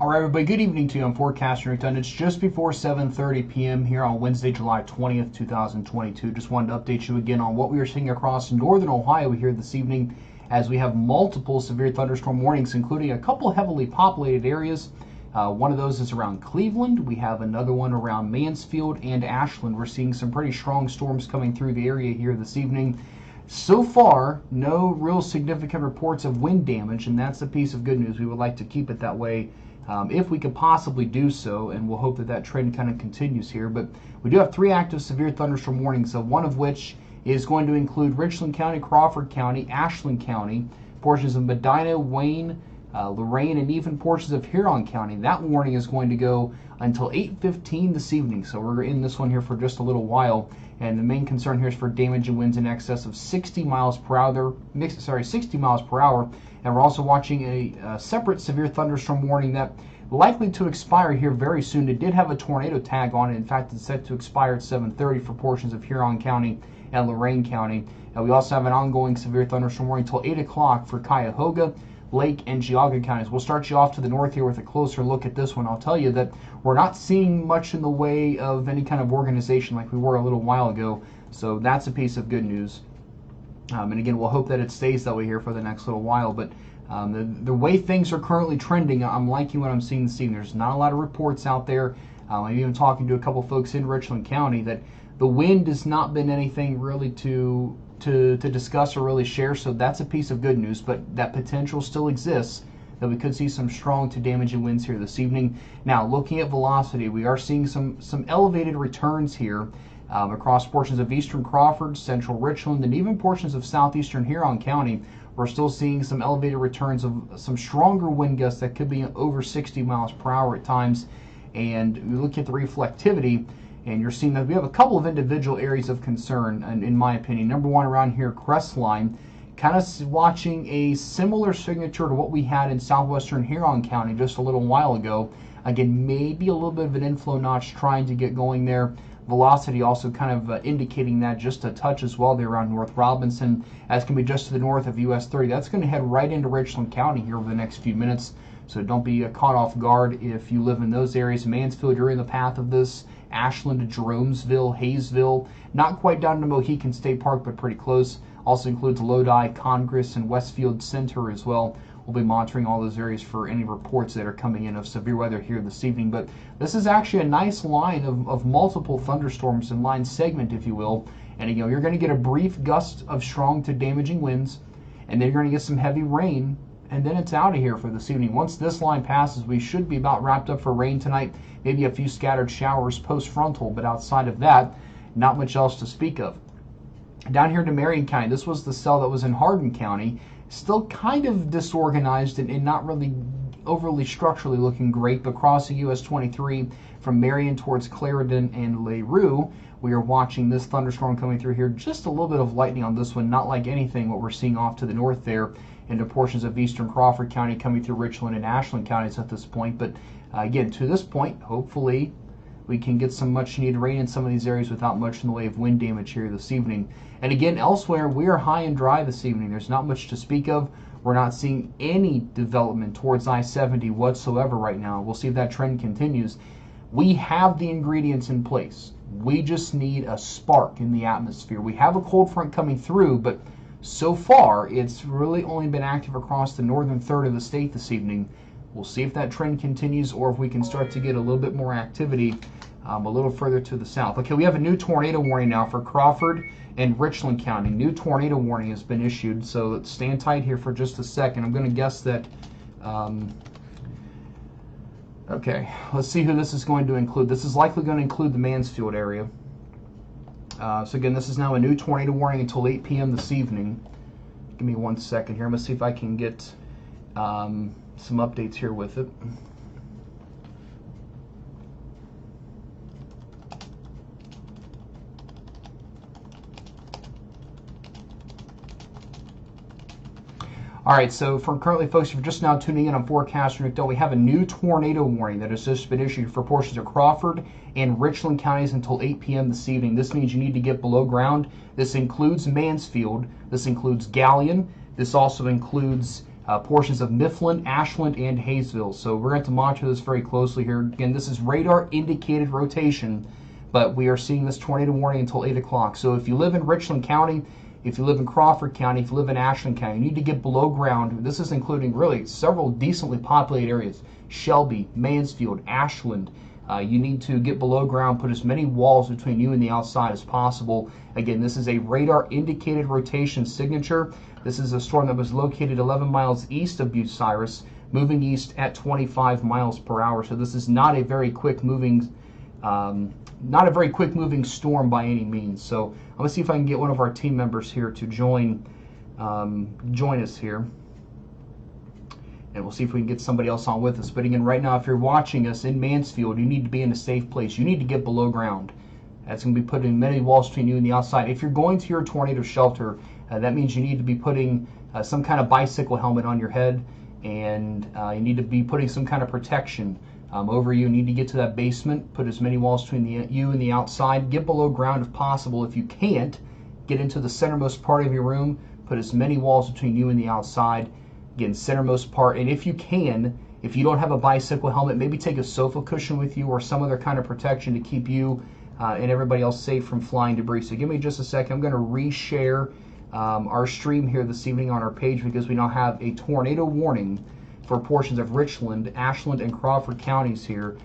All right, everybody, good evening to you. I'm forecasting Rick Dunn. It's just before 7:30 p.m. here on Wednesday, July 20th, 2022. Just wanted to update you again on what we are seeing across northern Ohio here this evening as we have multiple severe thunderstorm warnings, including a couple heavily populated areas. One of those is around Cleveland. We have another one around Mansfield and Ashland. We're seeing some pretty strong storms coming through the area here this evening. So far, no real significant reports of wind damage, and that's a piece of good news. We would like to keep it that way if we could possibly do so, and we'll hope that that trend kind of continues here. But we do have 3 active severe thunderstorm warnings, one of which is going to include Richland County, Crawford County, Ashland County, portions of Medina, Wayne, Lorain, and even portions of Huron County. That warning is going to go until 8:15 this evening, so we're in this one here for just a little while. And the main concern here is for damaging winds in excess of 60 miles per hour. 60 miles per hour. And we're also watching a separate severe thunderstorm warning that likely to expire here very soon. It did have a tornado tag on it. In fact, it's set to expire at 7:30 for portions of Huron County and Lorain County. And we also have an ongoing severe thunderstorm warning until 8 o'clock for Cuyahoga, Lake, and Cuyahoga counties. We'll start you off to the north here with a closer look at this one. I'll tell you that we're not seeing much in the way of any kind of organization like we were a little while ago, so that's a piece of good news. And again, we'll hope that it stays that way here for the next little while. But the way things are currently trending, I'm liking what I'm seeing this evening. There's not a lot of reports out there. I'm even talking to a couple folks in Richland County that the wind has not been anything really to discuss or really share, so that's a piece of good news. But that potential still exists that we could see some strong to damaging winds here this evening. Now, looking at velocity, we are seeing some elevated returns here across portions of eastern Crawford, central Richland, and even portions of southeastern Huron County. We're still seeing some elevated returns of some stronger wind gusts that could be over 60 miles per hour at times. And we look at the reflectivity, and you're seeing that we have a couple of individual areas of concern, in my opinion. Number one, around here, Crestline, kind of watching a similar signature to what we had in southwestern Huron County just a little while ago. Again, maybe a little bit of an inflow notch trying to get going there. Velocity also kind of indicating that just a touch as well there around North Robinson, as can be just to the north of US 30. That's going to head right into Richland County here over the next few minutes, so don't be caught off guard if you live in those areas. Mansfield, you're in the path of this. Ashland to Jeromesville, Hayesville, not quite down to Mohican State Park, but pretty close. Also includes Lodi, Congress, and Westfield Center as well. We'll be monitoring all those areas for any reports that are coming in of severe weather here this evening. But this is actually a nice line of multiple thunderstorms and line segment, if you will. And you're going to get a brief gust of strong to damaging winds, and then you're going to get some heavy rain, and then it's out of here for this evening. Once this line passes, we should be about wrapped up for rain tonight. Maybe a few scattered showers post-frontal, but outside of that, not much else to speak of. Down here to Marion County, this was the cell that was in Hardin County. Still kind of disorganized and not really overly structurally looking great, but crossing US 23 from Marion towards Clarendon and LaRue, we are watching this thunderstorm coming through here. Just a little bit of lightning on this one, not like anything what we're seeing off to the north there into portions of eastern Crawford County coming through Richland and Ashland counties at this point. But again, to this point, hopefully we can get some much needed rain in some of these areas without much in the way of wind damage here this evening. And again, elsewhere, we are high and dry this evening. There's not much to speak of. We're not seeing any development towards I-70 whatsoever right now. We'll see if that trend continues. We have the ingredients in place. We just need a spark in the atmosphere. We have a cold front coming through, but so far, it's really only been active across the northern third of the state this evening. We'll see if that trend continues or if we can start to get a little bit more activity a little further to the south. Okay, we have a new tornado warning now for Crawford and Richland County. New tornado warning has been issued, so let's stand tight here for just a second. I'm going to guess that... okay, let's see who this is going to include. This is likely going to include the Mansfield area. So again, this is now a new tornado warning until 8 p.m. this evening. Give me 1 second here. I'm going to see if I can get some updates here with it. All right, so for currently, folks, if you're just now tuning in on Forecasting Rick Dunn, we have a new tornado warning that has just been issued for portions of Crawford and Richland counties until 8 p.m. this evening. This means you need to get below ground. This includes Mansfield. This includes Gallion. This also includes portions of Mifflin, Ashland, and Hayesville. So we're going to monitor this very closely here. Again, this is radar indicated rotation, but we are seeing this tornado warning until 8 o'clock. So if you live in Richland County, if you live in Crawford County, if you live in Ashland County, you need to get below ground. This is including really several decently populated areas. Shelby, Mansfield, Ashland. You need to get below ground, put as many walls between you and the outside as possible. Again, this is a radar indicated rotation signature. This is a storm that was located 11 miles east of Bucyrus, moving east at 25 miles per hour. So this is not a very quick moving storm by any means. So I'm gonna see if I can get one of our team members here to join us here, and we'll see if we can get somebody else on with us. But again, right now, if you're watching us in Mansfield, you need to be in a safe place. You need to get below ground. That's going to be putting many walls between you and the outside. If you're going to your tornado shelter, that means you need to be putting some kind of bicycle helmet on your head, and you need to be putting some kind of protection over you. You need to get to that basement, put as many walls between you and the outside. Get below ground if possible. If you can't, get into the centermost part of your room, put as many walls between you and the outside. Again, centermost part. And if you can, if you don't have a bicycle helmet, maybe take a sofa cushion with you or some other kind of protection to keep you and everybody else safe from flying debris. So give me just a second. I'm going to reshare our stream here this evening on our page, because we now have a tornado warning for portions of Richland, Ashland, and Crawford counties here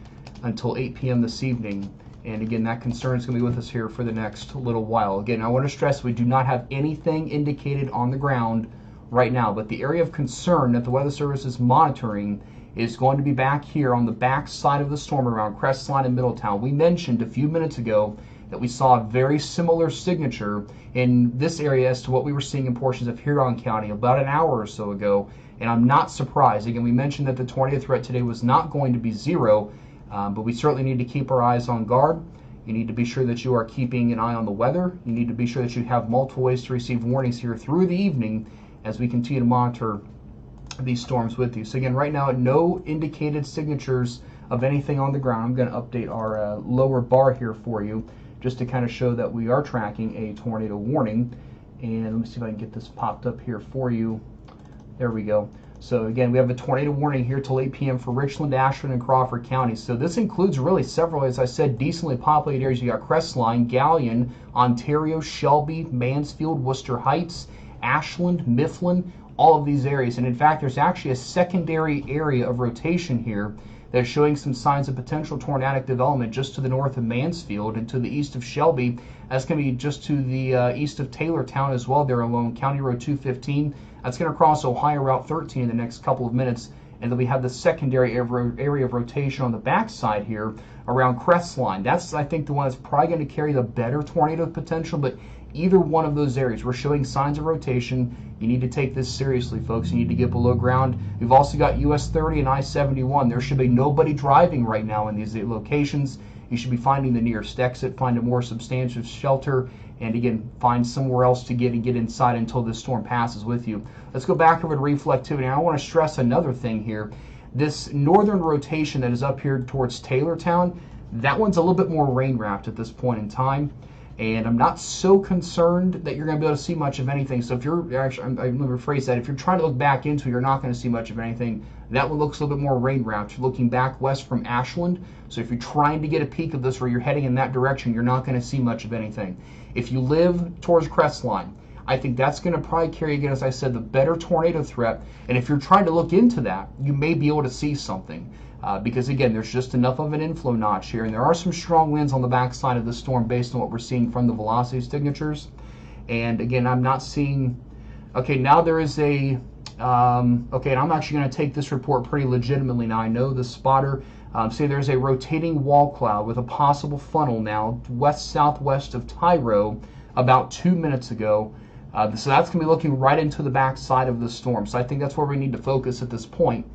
until 8 p.m. this evening. And again, that concern is going to be with us here for the next little while. Again, I want to stress we do not have anything indicated on the ground right now, but the area of concern that the Weather Service is monitoring is going to be back here on the back side of the storm around Crestline and Middletown. We mentioned a few minutes ago that we saw a very similar signature in this area as to what we were seeing in portions of Huron County about an hour or so ago, and I'm not surprised. Again, we mentioned that the tornado threat today was not going to be zero, but we certainly need to keep our eyes on guard. You need to be sure that you are keeping an eye on the weather. You need to be sure that you have multiple ways to receive warnings here through the evening as we continue to monitor these storms with you. So again, right now, no indicated signatures of anything on the ground. I'm going to update our lower bar here for you, just to kind of show that we are tracking a tornado warning. And let me see if I can get this popped up here for you. There we go. So again, we have a tornado warning here till 8 p.m. for Richland, Ashland, and Crawford counties. So this includes really several, as I said, decently populated areas. You got Crestline, Gallion, Ontario, Shelby, Mansfield, Worcester Heights, Ashland, Mifflin, all of these areas. And in fact, there's actually a secondary area of rotation here that's showing some signs of potential tornadic development just to the north of Mansfield and to the east of Shelby. That's going to be just to the east of Taylortown as well, there along County Road 215. That's going to cross Ohio Route 13 in the next couple of minutes. And then we have the secondary area of rotation on the backside here around Crestline. That's, I think, the one that's probably going to carry the better tornado potential, but either one of those areas, we're showing signs of rotation. You need to take this seriously, folks. You need to get below ground. We've also got US 30 and I-71. There should be nobody driving right now in these locations. You should be finding the nearest exit, find a more substantial shelter, and again, find somewhere else to get inside until this storm passes with you. Let's go back over to reflectivity. I want to stress another thing here. This northern rotation that is up here towards Taylortown, that one's a little bit more rain wrapped at this point in time. And I'm not so concerned that you're going to be able to see much of anything. So if you're actually, I'm going to rephrase that, if you're trying to look back into it, you're not going to see much of anything. That one looks a little bit more rain wrapped. You're looking back west from Ashland. So if you're trying to get a peek of this, or you're heading in that direction, you're not going to see much of anything. If you live towards Crestline, I think that's going to probably carry, again, as I said, the better tornado threat. And if you're trying to look into that, you may be able to see something. Because again, there's just enough of an inflow notch here, and there are some strong winds on the backside of the storm based on what we're seeing from the velocity signatures. And again, I'm not seeing, okay, now there is a, okay, and I'm actually going to take this report pretty legitimately now. I know the spotter, say there's a rotating wall cloud with a possible funnel now west-southwest of Tyro about 2 minutes ago. So that's going to be looking right into the backside of the storm. So I think that's where we need to focus at this point.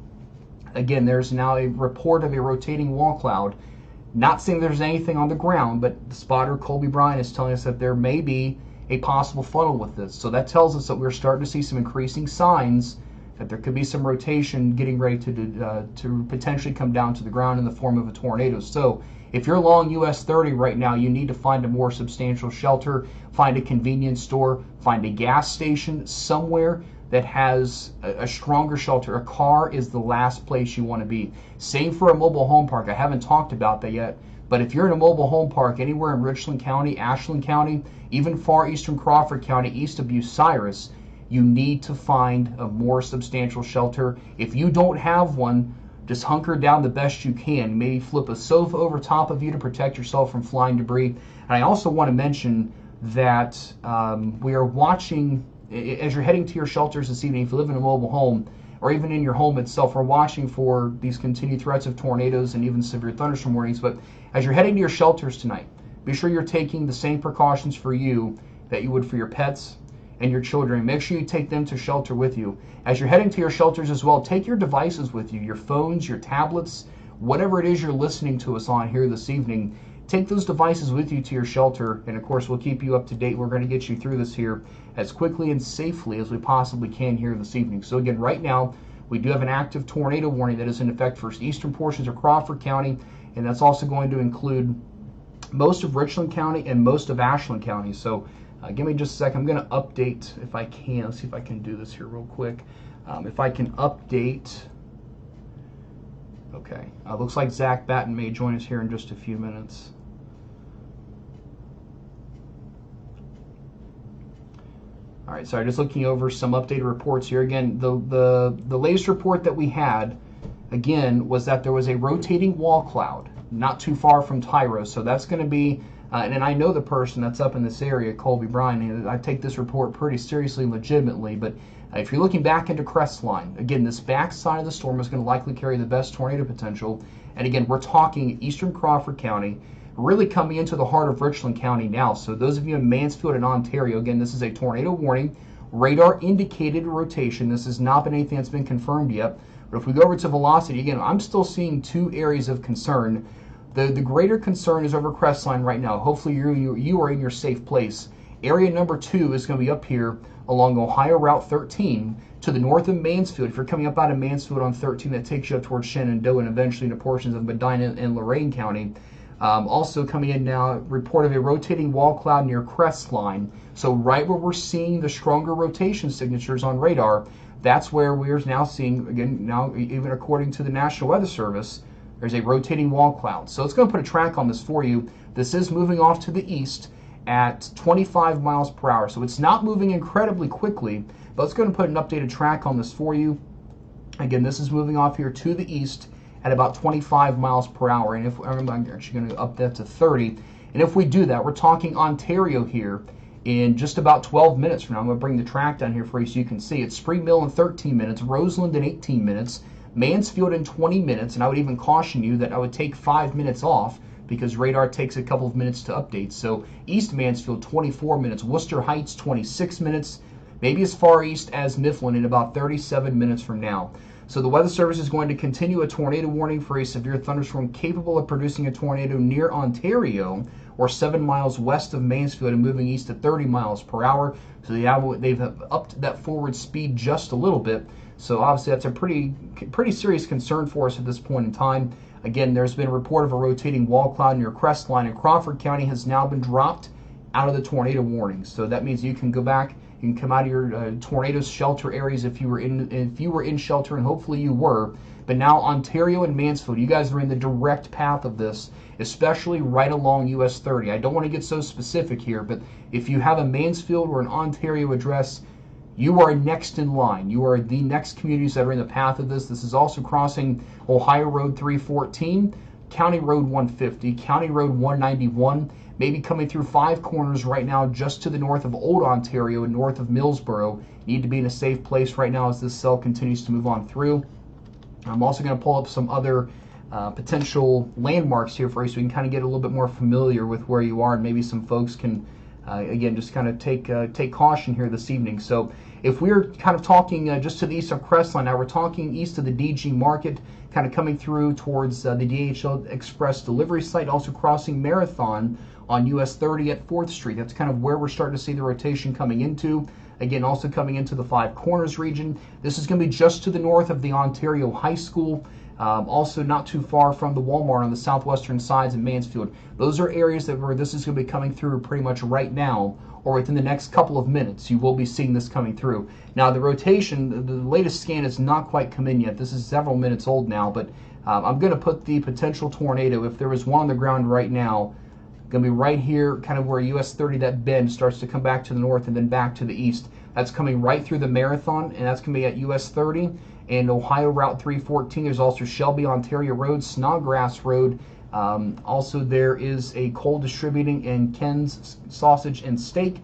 Again, there's now a report of a rotating wall cloud. Not saying there's anything on the ground, but the spotter, Colby Bryan, is telling us that there may be a possible funnel with this. So that tells us that we're starting to see some increasing signs that there could be some rotation getting ready to potentially come down to the ground in the form of a tornado. So if you're along US 30 right now, you need to find a more substantial shelter, find a convenience store, find a gas station somewhere that has a stronger shelter. A car is the last place you want to be. Same for a mobile home park. I haven't talked about that yet, but if you're in a mobile home park anywhere in Richland County, Ashland County, even far eastern Crawford County, east of Bucyrus, you need to find a more substantial shelter. If you don't have one, just hunker down the best you can. Maybe flip a sofa over top of you to protect yourself from flying debris. And I also want to mention that we are watching, as you're heading to your shelters this evening, if you live in a mobile home, or even in your home itself, we're watching for these continued threats of tornadoes and even severe thunderstorm warnings. But as you're heading to your shelters tonight, be sure you're taking the same precautions for you that you would for your pets and your children. Make sure you take them to shelter with you. As you're heading to your shelters as well, take your devices with you, your phones, your tablets, whatever it is you're listening to us on here this evening. Take those devices with you to your shelter, and of course we'll keep you up to date. We're going to get you through this here as quickly and safely as we possibly can here this evening. So again, right now we do have an active tornado warning that is in effect for eastern portions of Crawford County, and that's also going to include most of Richland County and most of Ashland County. So give me just a second. I'm going to update if I can. Let's see if I can do this here real quick. If I can update. Okay. Looks like Zach Battin may join us here in just a few minutes. All right. Sorry, just looking over some updated reports here. Again, the latest report that we had, again, was that there was a rotating wall cloud not too far from Tyro. So that's going to be and I know the person that's up in this area, Colby Bryan. I take this report pretty seriously and legitimately, but if you're looking back into Crestline, again, this back side of the storm is going to likely carry the best tornado potential. And again, we're talking eastern Crawford County, really coming into the heart of Richland County now. So those of you in Mansfield and Ontario, again, this is a tornado warning. Radar indicated rotation. This has not been anything that's been confirmed yet. But if we go over to velocity, again, I'm still seeing two areas of concern. The greater concern is over Crestline right now. Hopefully you are in your safe place. Area number 2 is going to be up here along Ohio Route 13 to the north of Mansfield. If you're coming up out of Mansfield on 13, that takes you up towards Shenandoah and eventually into portions of Medina and Lorain County. Also coming in now, report of a rotating wall cloud near Crestline. So right where we're seeing the stronger rotation signatures on radar, that's where we're now seeing, again, now even according to the National Weather Service, there's a rotating wall cloud. So it's going to put a track on this for you. This is moving off to the east at 25 miles per hour. So it's not moving incredibly quickly, but it's going to put an updated track on this for you. Again, this is moving off here to the east at about 25 miles per hour. And if I'm actually going to up that to 30. And if we do that, we're talking Ontario here in just about 12 minutes from now. I'm going to bring the track down here for you so you can see. It's Spring Mill in 13 minutes, Roseland in 18 minutes, Mansfield in 20 minutes, and I would even caution you that I would take 5 minutes off because radar takes a couple of minutes to update. So East Mansfield, 24 minutes, Worcester Heights, 26 minutes, maybe as far east as Mifflin in about 37 minutes from now. So the Weather Service is going to continue a tornado warning for a severe thunderstorm capable of producing a tornado near Ontario or 7 miles west of Mansfield and moving east at 30 miles per hour. So they've upped that forward speed just a little bit. So obviously that's a pretty serious concern for us at this point in time. Again, there's been a report of a rotating wall cloud near Crestline, and Crawford County has now been dropped out of the tornado warnings. So that means you can go back, you can come out of your tornado shelter areas if you were in shelter, and hopefully you were. But now Ontario and Mansfield, you guys are in the direct path of this, especially right along US 30. I don't want to get so specific here, but if you have a Mansfield or an Ontario address, you are next in line. You are the next communities that are in the path of this. This is also crossing Ohio Road 314, County Road 150, County Road 191, maybe coming through Five Corners right now just to the north of Old Ontario and north of Millsboro. Need to be in a safe place right now as this cell continues to move on through. I'm also going to pull up some other potential landmarks here for you so we can kind of get a little bit more familiar with where you are, and maybe some folks can again, just kind of take caution here this evening. So if we're kind of talking just to the east of Crestline, now we're talking east of the DG Market, kind of coming through towards the DHL Express delivery site, also crossing Marathon on US 30 at 4th Street. That's kind of where we're starting to see the rotation coming into. Again, also coming into the Five Corners region. This is going to be just to the north of the Ontario High School. Also not too far from the Walmart on the southwestern sides in Mansfield. Those are areas where this is going to be coming through pretty much right now, or within the next couple of minutes. You will be seeing this coming through. Now the rotation, the latest scan has not quite come in yet. This is several minutes old now, but I'm going to put the potential tornado, if there was one on the ground right now, going to be right here, kind of where US 30, that bend starts to come back to the north and then back to the east. That's coming right through the Marathon, and that's going to be at US 30 and Ohio Route 314. There's also Shelby, Ontario Road, Snodgrass Road. Also, there is a coal distributing and Ken's Sausage and Steak.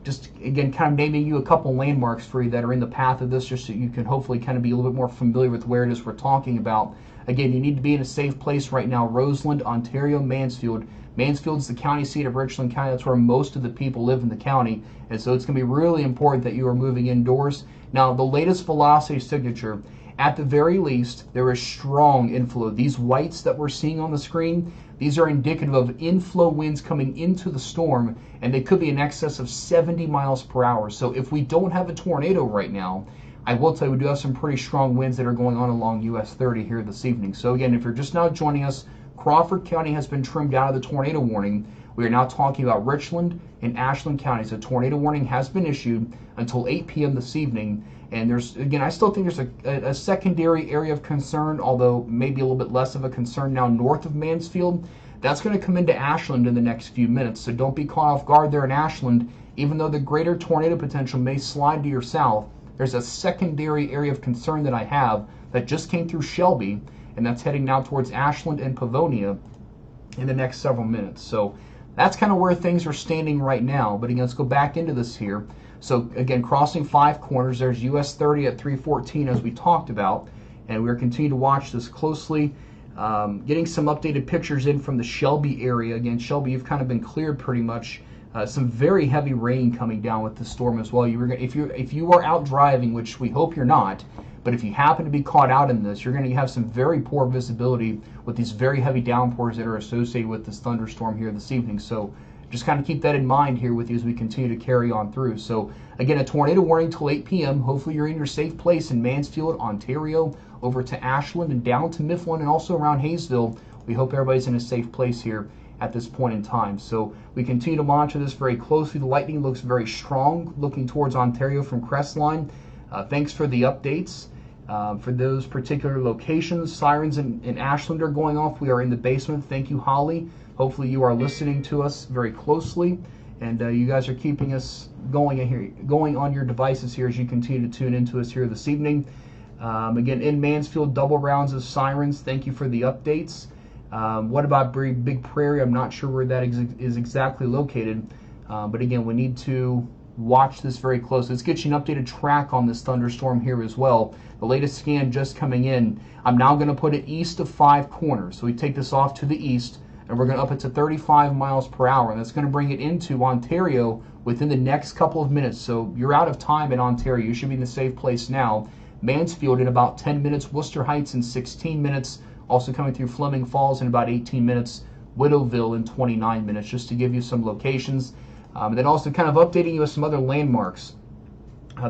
Just, again, kind of naming you a couple landmarks for you that are in the path of this, just so you can hopefully kind of be a little bit more familiar with where it is we're talking about. Again, you need to be in a safe place right now. Roseland, Ontario, Mansfield. Mansfield's the county seat of Richland County. That's where most of the people live in the county. And so it's going to be really important that you are moving indoors. Now, the latest velocity signature, at the very least, there is strong inflow. These whites that we're seeing on the screen, these are indicative of inflow winds coming into the storm, and they could be in excess of 70 miles per hour. So if we don't have a tornado right now, I will tell you we do have some pretty strong winds that are going on along US 30 here this evening. So again, if you're just now joining us, Crawford County has been trimmed out of the tornado warning. We are now talking about Richland and Ashland counties. A tornado warning has been issued until 8 p.m. this evening. And there's, again, I still think there's a secondary area of concern, although maybe a little bit less of a concern now north of Mansfield. That's going to come into Ashland in the next few minutes. So don't be caught off guard there in Ashland. Even though the greater tornado potential may slide to your south, there's a secondary area of concern that I have that just came through Shelby, and that's heading now towards Ashland and Pavonia in the next several minutes. So that's kind of where things are standing right now. But again, let's go back into this here. So again, crossing 5 corners, there's US 30 at 314 as we talked about, and we're continuing to watch this closely. Getting some updated pictures in from the Shelby area. Again, Shelby, you've kind of been cleared pretty much. Some very heavy rain coming down with the storm as well. If you are out driving, which we hope you're not, but if you happen to be caught out in this, you're going to have some very poor visibility with these very heavy downpours that are associated with this thunderstorm here this evening. So just kind of keep that in mind here with you as we continue to carry on through. So again, a tornado warning till 8 p.m. Hopefully you're in your safe place in Mansfield, Ontario, over to Ashland and down to Mifflin and also around Hayesville. We hope everybody's in a safe place here at this point in time. So we continue to monitor this very closely. The lightning looks very strong looking towards Ontario from Crestline. Thanks for the updates. For those particular locations, sirens in Ashland are going off. We are in the basement. Thank you, Holly. Hopefully you are listening to us very closely, and you guys are keeping us going on your devices here as you continue to tune into us here this evening. Again, in Mansfield, double rounds of sirens. Thank you for the updates. What about Big Prairie? I'm not sure where that is exactly located, but again, we need to watch this very closely. Let's get you an updated track on this thunderstorm here as well. The latest scan just coming in. I'm now going to put it east of 5 corners. So we take this off to the east, and we're going to up it to 35 miles per hour, and that's going to bring it into Ontario within the next couple of minutes. So you're out of time in Ontario. You should be in a safe place now. Mansfield in about 10 minutes. Worcester Heights in 16 minutes. Also coming through Fleming Falls in about 18 minutes. Widowville in 29 minutes, just to give you some locations. And then also kind of updating you with some other landmarks.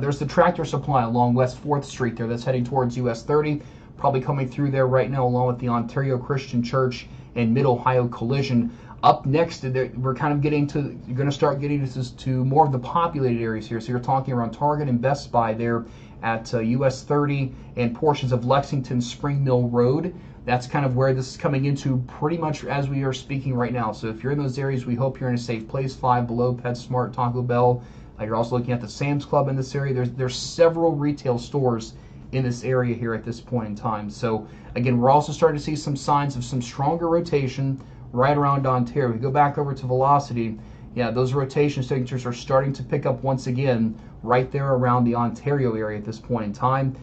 There's the Tractor Supply along West 4th Street there that's heading towards US 30. Probably coming through there right now along with the Ontario Christian Church and Mid-Ohio Collision. Up next, we're kind of you're going to start getting to more of the populated areas here. So you're talking around Target and Best Buy there at US 30 and portions of Lexington Spring Mill Road. That's kind of where this is coming into pretty much as we are speaking right now. So if you're in those areas, we hope you're in a safe place. Five Below, PetSmart, Taco Bell. You're also looking at the Sam's Club in this area. There's several retail stores in this area here at this point in time. So again, we're also starting to see some signs of some stronger rotation right around Ontario. We go back over to velocity. Yeah, those rotation signatures are starting to pick up once again right there around the Ontario area at this point in time.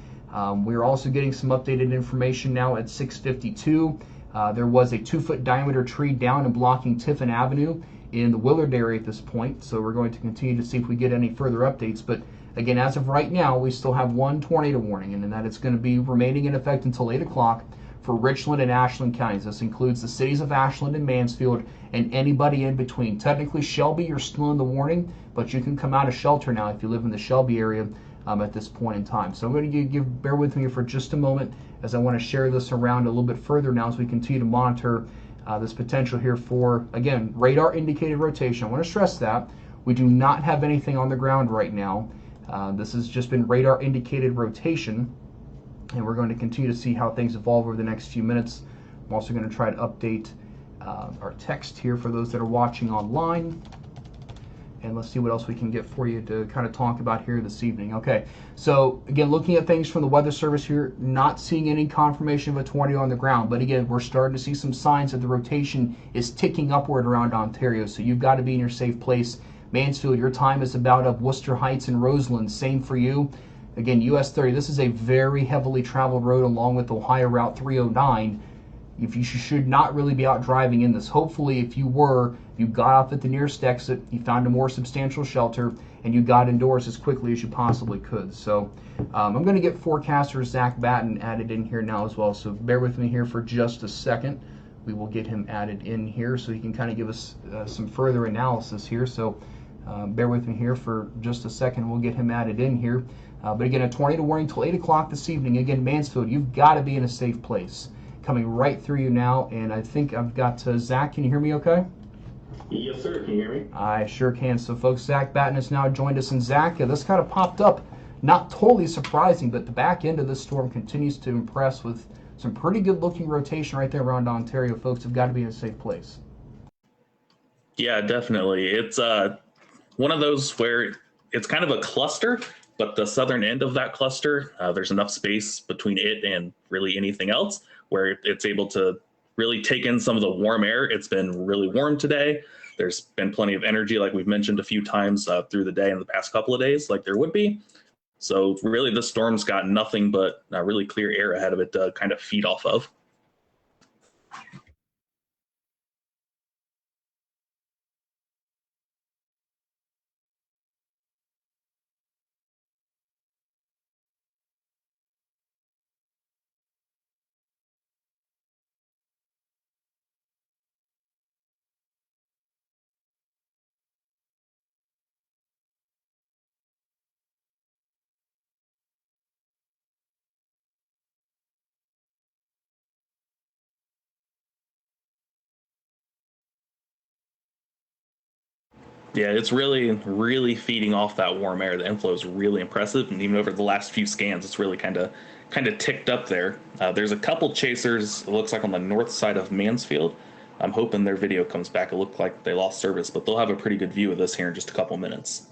We're also getting some updated information now at 6:52. There was a 2-foot diameter tree down and blocking Tiffin Avenue in the Willard area at this point. So we're going to continue to see if we get any further updates. But again, as of right now, we still have one tornado warning, and that it's going to be remaining in effect until 8 o'clock for Richland and Ashland counties. This includes the cities of Ashland and Mansfield and anybody in between. Technically, Shelby, you're still in the warning, but you can come out of shelter now if you live in the Shelby area at this point in time. So I'm going to bear with me for just a moment as I want to share this around a little bit further now as we continue to monitor this potential here for, again, radar indicated rotation. I want to stress that we do not have anything on the ground right now. This has just been radar indicated rotation, and we're going to continue to see how things evolve over the next few minutes. I'm also going to try to update our text here for those that are watching online. And let's see what else we can get for you to kind of talk about here this evening. Okay, so again, looking at things from the Weather Service here, not seeing any confirmation of a tornado on the ground. But again, we're starting to see some signs that the rotation is ticking upward around Ontario. So you've got to be in your safe place. Mansfield, your time is about up. Worcester Heights and Roseland, same for you. Again, US 30, this is a very heavily traveled road along with Ohio Route 309. If you should not really be out driving in this. Hopefully, if you were, you got off at the nearest exit, you found a more substantial shelter, and you got indoors as quickly as you possibly could. So I'm going to get forecaster Zach Battin added in here now as well. So bear with me here for just a second. We will get him added in here so he can kind of give us some further analysis here. So bear with me here for just a second. We'll get him added in here. But again, a tornado warning till 8 o'clock this evening. Again, Mansfield, you've got to be in a safe place. Coming right through you now, and I think I've got Zach. Can you hear me okay? Yes, sir. Can you hear me? I sure can. So, folks, Zach Battin has now joined us. And Zach, this kind of popped up, not totally surprising, but the back end of this storm continues to impress with some pretty good-looking rotation right there around Ontario. Folks have got to be in a safe place. Yeah, definitely. It's one of those where it's kind of a cluster, but the southern end of that cluster, there's enough space between it and really anything else where it's able to really take in some of the warm air. It's been really warm today. There's been plenty of energy, like we've mentioned a few times through the day in the past couple of days, like there would be. So really, this storm's got nothing but really clear air ahead of it to kind of feed off of. Yeah, it's really, really feeding off that warm air. The inflow is really impressive, and even over the last few scans, it's really kind of ticked up there. There's a couple chasers. It looks like on the north side of Mansfield. I'm hoping their video comes back. It looked like they lost service, but they'll have a pretty good view of this here in just a couple minutes.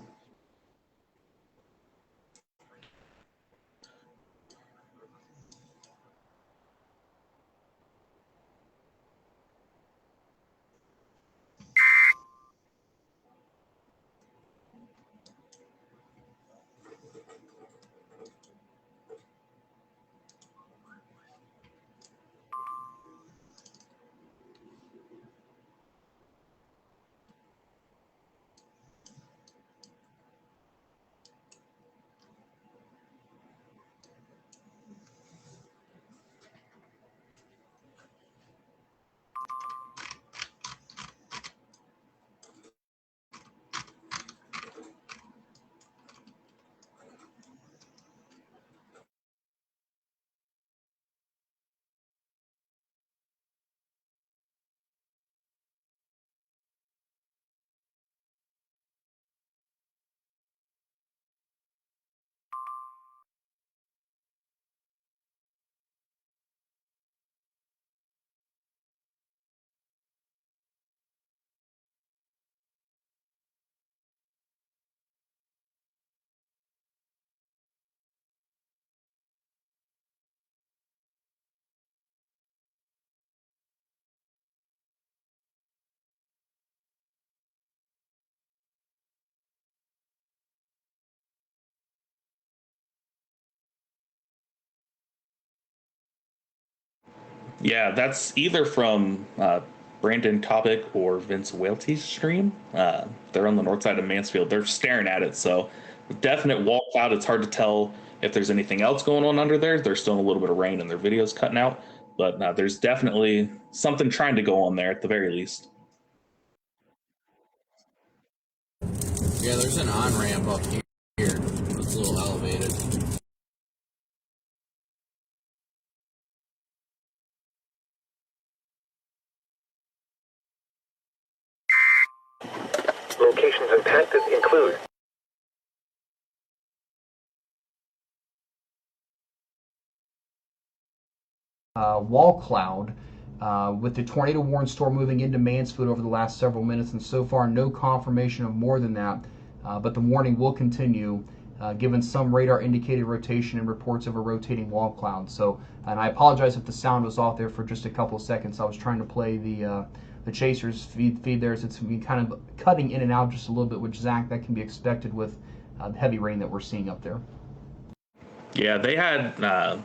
Yeah, that's either from Brandon Kopic or Vince Welty's stream. They're on the north side of Mansfield. They're staring at it, so definite wall cloud. It's hard to tell if there's anything else going on under there. There's still a little bit of rain and their video's cutting out, but there's definitely something trying to go on there at the very least. Yeah, there's an on-ramp up here. It's a little elevated. conditions and tactics include wall cloud with the tornado warning storm moving into Mansfield over the last several minutes, and so far no confirmation of more than that, but the warning will continue given some radar indicated rotation and reports of a rotating wall cloud. So, and I apologize if the sound was off there for just a couple of seconds. I was trying to play the Chasers feed there, so it's kind of cutting in and out just a little bit, which, Zach, that can be expected with the heavy rain that we're seeing up there. Yeah, they had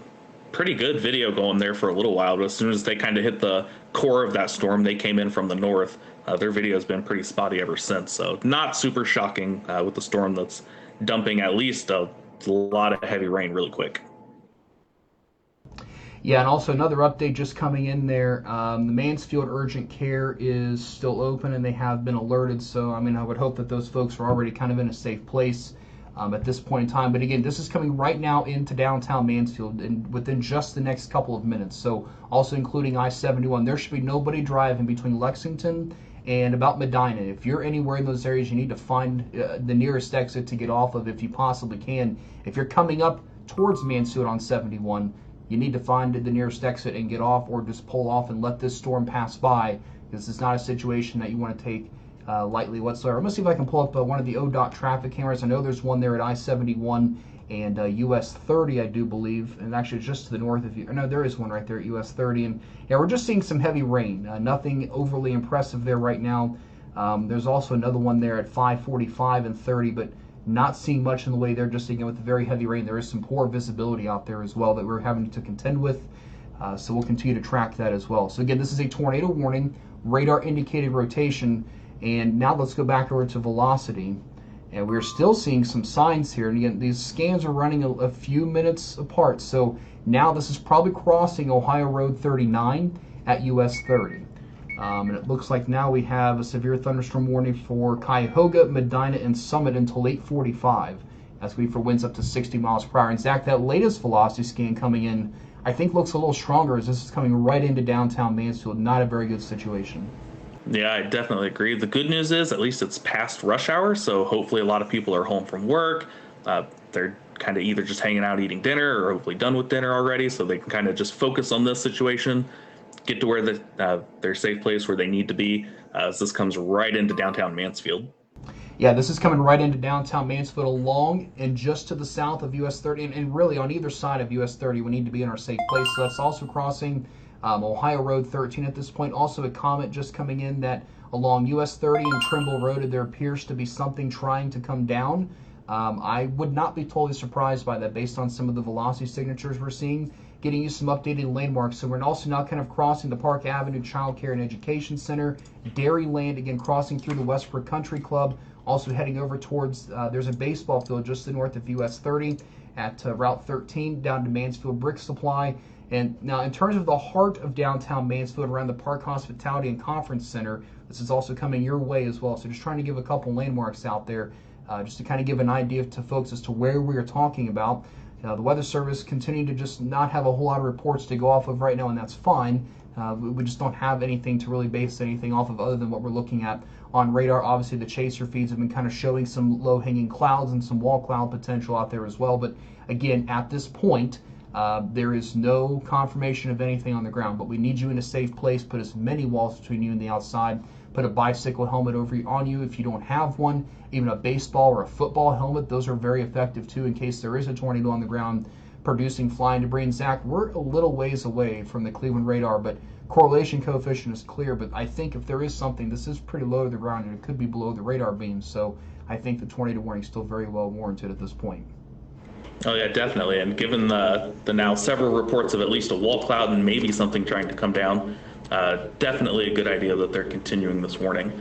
pretty good video going there for a little while, but as soon as they kind of hit the core of that storm, they came in from the north. Their video has been pretty spotty ever since, so not super shocking with the storm that's dumping at least a lot of heavy rain really quick. Yeah, and also another update just coming in there. The Mansfield urgent care is still open, and they have been alerted. So, I mean, I would hope that those folks are already kind of in a safe place at this point in time. But again, this is coming right now into downtown Mansfield and within just the next couple of minutes. So, also including I-71, there should be nobody driving between Lexington and about Medina. If you're anywhere in those areas, you need to find the nearest exit to get off of if you possibly can. If you're coming up towards Mansfield on 71, you need to find the nearest exit and get off, or just pull off and let this storm pass by. This is not a situation that you want to take lightly whatsoever. I'm going to see if I can pull up one of the ODOT traffic cameras. I know there's one there at I-71 and US 30, I do believe, and actually just to the north. No, there is one right there at US 30, and yeah, we're just seeing some heavy rain. Nothing overly impressive there right now. There's also another one there at 545 and 30, but not seeing much in the way there, just again with the very heavy rain. There is some poor visibility out there as well that we're having to contend with, so we'll continue to track that as well. So again, this is a tornado warning, radar indicated rotation, and now let's go back over to velocity, and we're still seeing some signs here. And again, these scans are running a few minutes apart, so now this is probably crossing Ohio Road 39 at US 30. And it looks like now we have a severe thunderstorm warning for Cuyahoga, Medina, and Summit until 8:45, as we for winds up to 60 miles per hour. And Zach, that latest velocity scan coming in, I think looks a little stronger, as this is coming right into downtown Mansfield. Not a very good situation. Yeah, I definitely agree. The good news is at least it's past rush hour, so hopefully a lot of people are home from work. They're kind of either just hanging out eating dinner or hopefully done with dinner already, so they can kind of just focus on this situation, get to where their safe place where they need to be, as this comes right into downtown Mansfield. Yeah, this is coming right into downtown Mansfield along and just to the south of US 30, and really on either side of US 30 we need to be in our safe place. So that's also crossing Ohio Road 13 at this point. Also a comment just coming in that along US 30 and Trimble Road there appears to be something trying to come down. I would not be totally surprised by that based on some of the velocity signatures we're seeing. Getting you some updated landmarks. So we're also now kind of crossing the Park Avenue Child Care and Education Center, Dairyland, again crossing through the Westbrook Country Club, also heading over towards, there's a baseball field just to the north of US 30 at Route 13 down to Mansfield Brick Supply. And now in terms of the heart of downtown Mansfield around the Park Hospitality and Conference Center, this is also coming your way as well. So just trying to give a couple landmarks out there just to kind of give an idea to folks as to where we are talking about. The Weather Service continuing to just not have a whole lot of reports to go off of right now, and that's fine. We just don't have anything to really base anything off of other than what we're looking at on radar. Obviously, the chaser feeds have been kind of showing some low-hanging clouds and some wall cloud potential out there as well. But again, at this point, there is no confirmation of anything on the ground. But we need you in a safe place. Put as many walls between you and the outside. Put a bicycle helmet on you if you don't have one. Even a baseball or a football helmet, those are very effective too in case there is a tornado on the ground producing flying debris. And Zach, we're a little ways away from the Cleveland radar, but correlation coefficient is clear. But I think if there is something, this is pretty low to the ground and it could be below the radar beam. So I think the tornado warning is still very well warranted at this point. Oh yeah, definitely. And given the now several reports of at least a wall cloud and maybe something trying to come down, definitely a good idea that they're continuing this warning.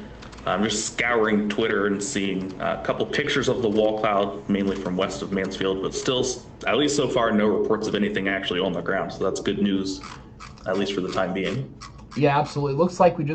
I'm just scouring Twitter and seeing a couple pictures of the wall cloud, mainly from west of Mansfield, but still, at least so far, no reports of anything actually on the ground. So that's good news, at least for the time being. Yeah, absolutely. Looks like somebody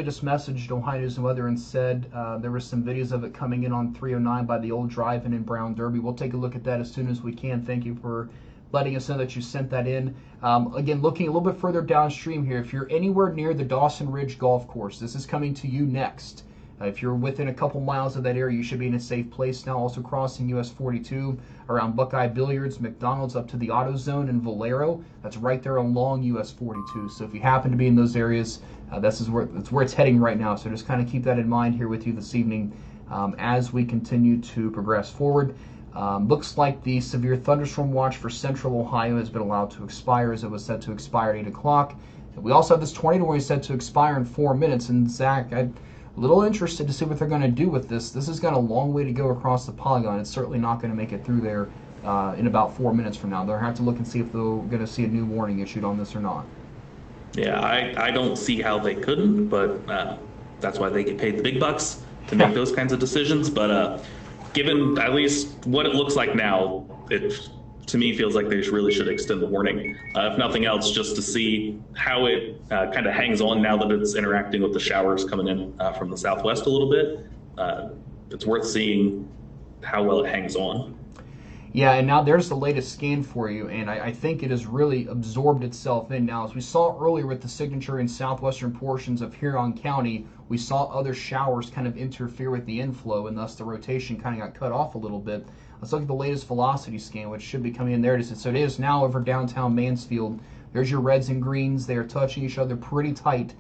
just messaged Ohio News and Weather and said there were some videos of it coming in on 309 by the old drive-in in Brown Derby. We'll take a look at that as soon as we can. Thank you for letting us know that you sent that in. Again, looking a little bit further downstream here, if you're anywhere near the Dawson Ridge Golf Course, this is coming to you next. If you're within a couple miles of that area, you should be in a safe place now. Also crossing US 42 around Buckeye Billiards, McDonald's up to the Auto Zone in Valero. That's right there along US 42. So if you happen to be in those areas, that's where it's heading right now. So just kind of keep that in mind here with you this evening as we continue to progress forward. Looks like the severe thunderstorm watch for central Ohio has been allowed to expire, as it was set to expire at 8 o'clock. We also have this tornado warning set to expire in 4 minutes. And Zach, I'm a little interested to see what they're going to do with this. This has got a long way to go across the polygon. It's certainly not going to make it through there in about 4 minutes from now. They'll have to look and see if they're going to see a new warning issued on this or not. Yeah, I don't see how they couldn't, but that's why they get paid the big bucks to make those kinds of decisions. But given at least what it looks like now, it to me feels like they really should extend the warning. If nothing else, just to see how it kind of hangs on now that it's interacting with the showers coming in from the southwest a little bit. It's worth seeing how well it hangs on. Yeah, and now there's the latest scan for you, and I think it has really absorbed itself in now. As we saw earlier with the signature in southwestern portions of Huron County, we saw other showers kind of interfere with the inflow, and thus the rotation kind of got cut off a little bit. Let's look at the latest velocity scan, which should be coming in there. So it is now over downtown Mansfield. There's your reds and greens. They are touching each other pretty tight.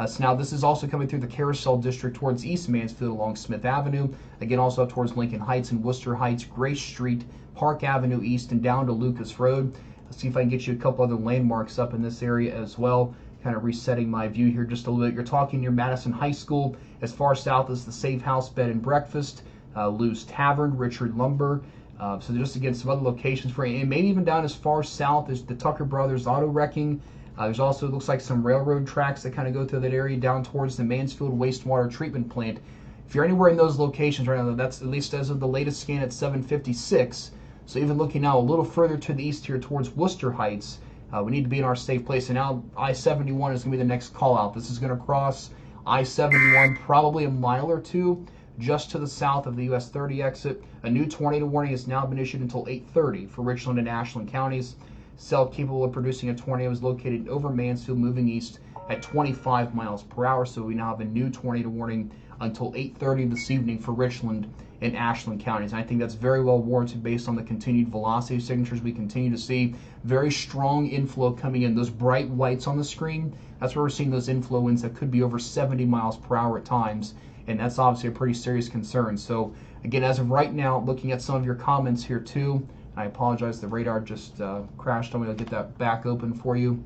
So now this is also coming through the Carousel District towards East Mansfield along Smith Avenue. Again, also up towards Lincoln Heights and Worcester Heights, Grace Street, Park Avenue East, and down to Lucas Road. Let's see if I can get you a couple other landmarks up in this area as well. Kind of resetting my view here just a little bit. You're talking near Madison High School. As far south as the Safe House Bed and Breakfast, Lou's Tavern, Richard Lumber. So just again, some other locations for you. And maybe even down as far south as the Tucker Brothers Auto Wrecking. There's also, it looks like, some railroad tracks that kind of go through that area down towards the Mansfield Wastewater Treatment Plant. If you're anywhere in those locations right now, that's at least as of the latest scan at 7:56. So even looking now a little further to the east here towards Worcester Heights, we need to be in our safe place. And now I-71 is going to be the next call out. This is going to cross I-71 probably a mile or two just to the south of the US 30 exit. A new tornado warning has now been issued until 8:30 for Richland and Ashland counties. Cell capable of producing a tornado is located over Mansfield, moving east at 25 miles per hour. So we now have a new tornado warning until 8:30 this evening for Richland and Ashland counties. And I think that's very well warranted based on the continued velocity signatures we continue to see. Very strong inflow coming in. Those bright whites on the screen, that's where we're seeing those inflow winds that could be over 70 miles per hour at times. And that's obviously a pretty serious concern. So again, as of right now, looking at some of your comments here too, I apologize, the radar just crashed. I'm going to get that back open for you.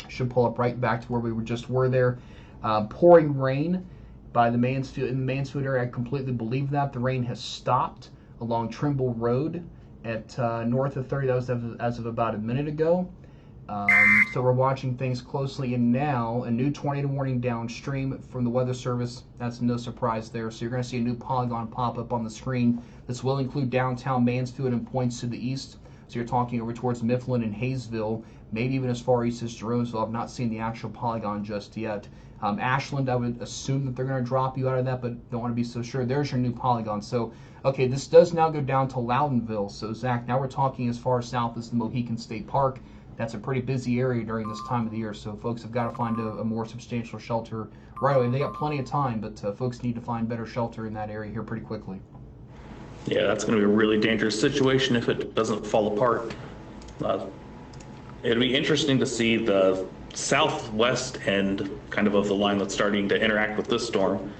Should pull up right back to where we just were there. Pouring rain by the Mansfield, in the Mansfield area. I completely believe that. The rain has stopped along Trimble Road at north of 30. That was as of about a minute ago. So we're watching things closely, and now a new tornado warning downstream from the Weather Service. That's no surprise there. So you're going to see a new polygon pop up on the screen. This will include downtown Mansfield and points to the east. So you're talking over towards Mifflin and Hayesville, maybe even as far east as Jerome'sville. I've not seen the actual polygon just yet. Ashland, I would assume that they're going to drop you out of that, but don't want to be so sure. There's your new polygon. So, okay, this does now go down to Loudonville. So, Zach, now we're talking as far south as the Mohican State Park. That's a pretty busy area during this time of the year, so folks have got to find a more substantial shelter right away. They got plenty of time, but folks need to find better shelter in that area here pretty quickly. Yeah, that's going to be a really dangerous situation if it doesn't fall apart. It'll be interesting to see the southwest end kind of the line that's starting to interact with this storm.